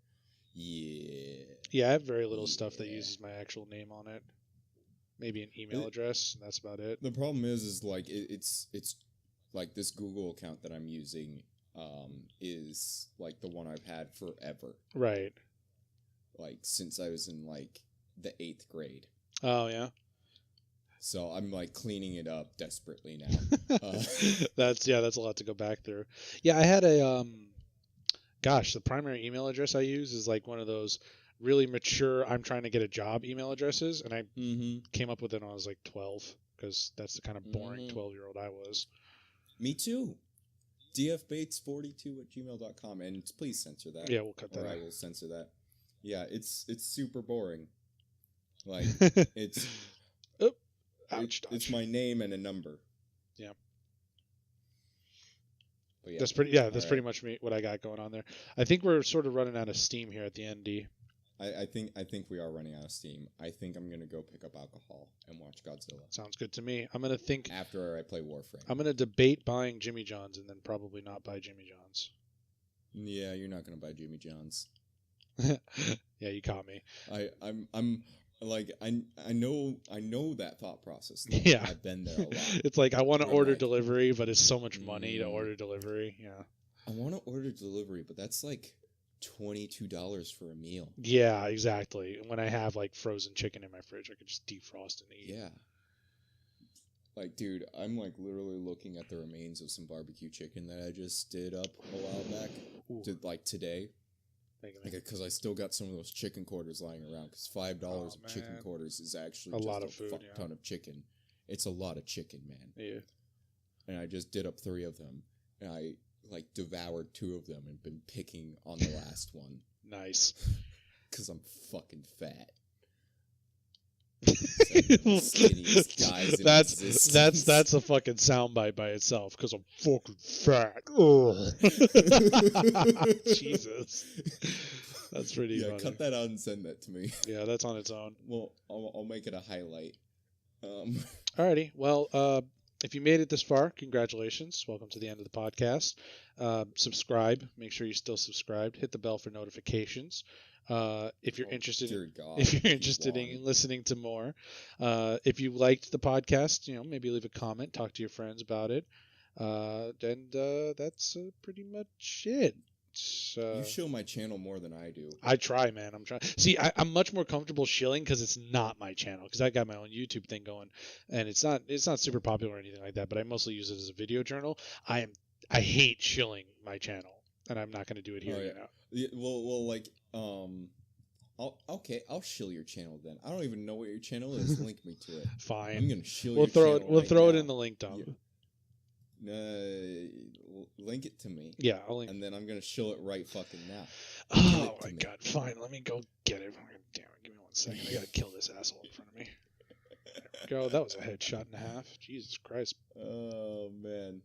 Yeah. Yeah, I have very little stuff that uses my actual name on it. Maybe an email address, and that's about it. The problem is like it's like this Google account that I'm using is like the one I've had forever. Right. Like since I was in like the 8th grade. Oh yeah. So I'm like cleaning it up desperately now. That's a lot to go back through. Yeah, I had a the primary email address I use is like one of those really mature I'm trying to get a job email addresses, and I came up with it when I was like 12 because that's the kind of boring 12-year-old I was. Me too. dfbates42@gmail.com, and please censor that. Yeah, we'll cut that or out. I will censor that. Yeah, it's super boring. Like it's it's my name and a number. Yeah. But yeah. That's pretty much what I got going on there. I think we're sort of running out of steam here at the end, D. I think we are running out of steam. I think I'm gonna go pick up alcohol and watch Godzilla. Sounds good to me. I'm gonna think after I play Warframe. I'm gonna debate buying Jimmy John's and then probably not buy Jimmy John's. Yeah, you're not gonna buy Jimmy John's. Yeah, you caught me. I'm like I know that thought process. Though. Yeah, I've been there a lot. It's like I want to order delivery, but it's so much money to order delivery. Yeah, I want to order delivery, but that's like $22 for a meal. Yeah, exactly. When I have like frozen chicken in my fridge, I could just defrost and eat. Yeah. Like, dude, I'm like literally looking at the remains of some barbecue chicken that I just did up a while back, like today. Because I still got some of those chicken quarters lying around. Because $5 of chicken quarters is actually just lot of food, fuck ton of chicken. It's a lot of chicken, man. Yeah. And I just did up 3 of them, and I like devoured 2 of them and been picking on the last one. Nice. Because I'm fucking fat. Skinniest guys in existence. That's a fucking soundbite by itself. Because I'm fucking fat. Jesus. That's pretty funny. Cut that out and send that to me. Yeah, that's on its own. Well, I'll make it a highlight. Alrighty. Well, if you made it this far, congratulations. Welcome to the end of the podcast. Subscribe. Make sure you're still subscribed. Hit the bell for notifications. If you're interested in listening to more, if you liked the podcast, maybe leave a comment, talk to your friends about it. And that's pretty much it. You shill my channel more than I do. I try, man. I'm trying. See, I'm much more comfortable shilling because it's not my channel. Because I got my own YouTube thing going, and it's not super popular or anything like that. But I mostly use it as a video journal. I hate shilling my channel, and I'm not going to do it here. Yeah, well, like, I'll shill your channel then. I don't even know what your channel is. Link me to it. Fine. I'm gonna shill. We'll throw it in the link dump. Link it to me, Yeah, I'll link. and then I'm gonna show it right fucking now. Oh to my me. god! Fine, let me go get it. Damn it! Give me 1 second. I gotta kill this asshole in front of me. There we go. That was a headshot and a half. Jesus Christ! Oh man.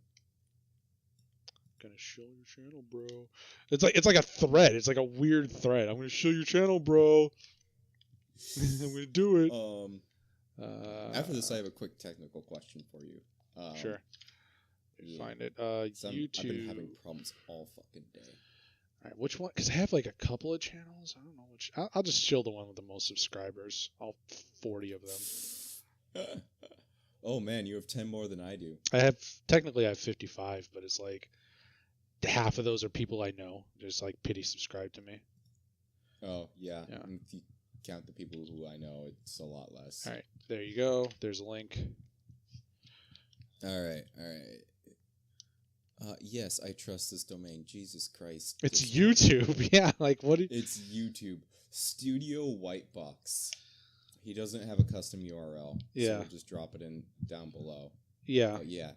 Gonna show your channel, bro. It's like a thread. It's like a weird thread. I'm gonna show your channel, bro. I'm gonna do it. After this, I have a quick technical question for you. Sure. Yeah. Find it. YouTube. I've been having YouTube. problems all fucking day. All right, which one? Because I have like a couple of channels. I don't know which. I'll just show the one with the most subscribers. All 40 of them. Oh man, you have 10 more than I do. I have 55, but it's like half of those are people I know. Just like pity subscribe to me. Oh yeah. Yeah. And if you count the people who I know, it's a lot less. All right, there you go. There's a link. All right. Yes, I trust this domain. Jesus Christ. It's YouTube. Yeah, like what? It's YouTube. Studio Whitebox. He doesn't have a custom URL. Yeah. So we'll just drop it in down below. Yeah. But yeah.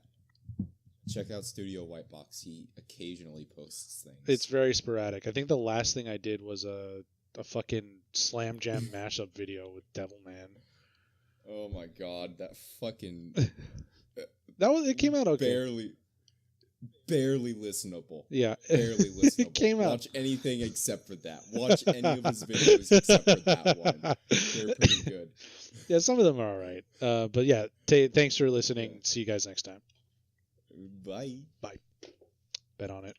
Check out Studio Whitebox. He occasionally posts things. It's very sporadic. I think the last thing I did was a fucking Slam Jam mashup video with Devilman. Oh my god, that fucking It came out okay. barely listenable. Yeah. Barely listenable. It came out. Watch anything except for that. Watch any of his videos except for that one. They're pretty good. Yeah, some of them are all right. But yeah, thanks for listening. Yeah. See you guys next time. Bye. Bet on it.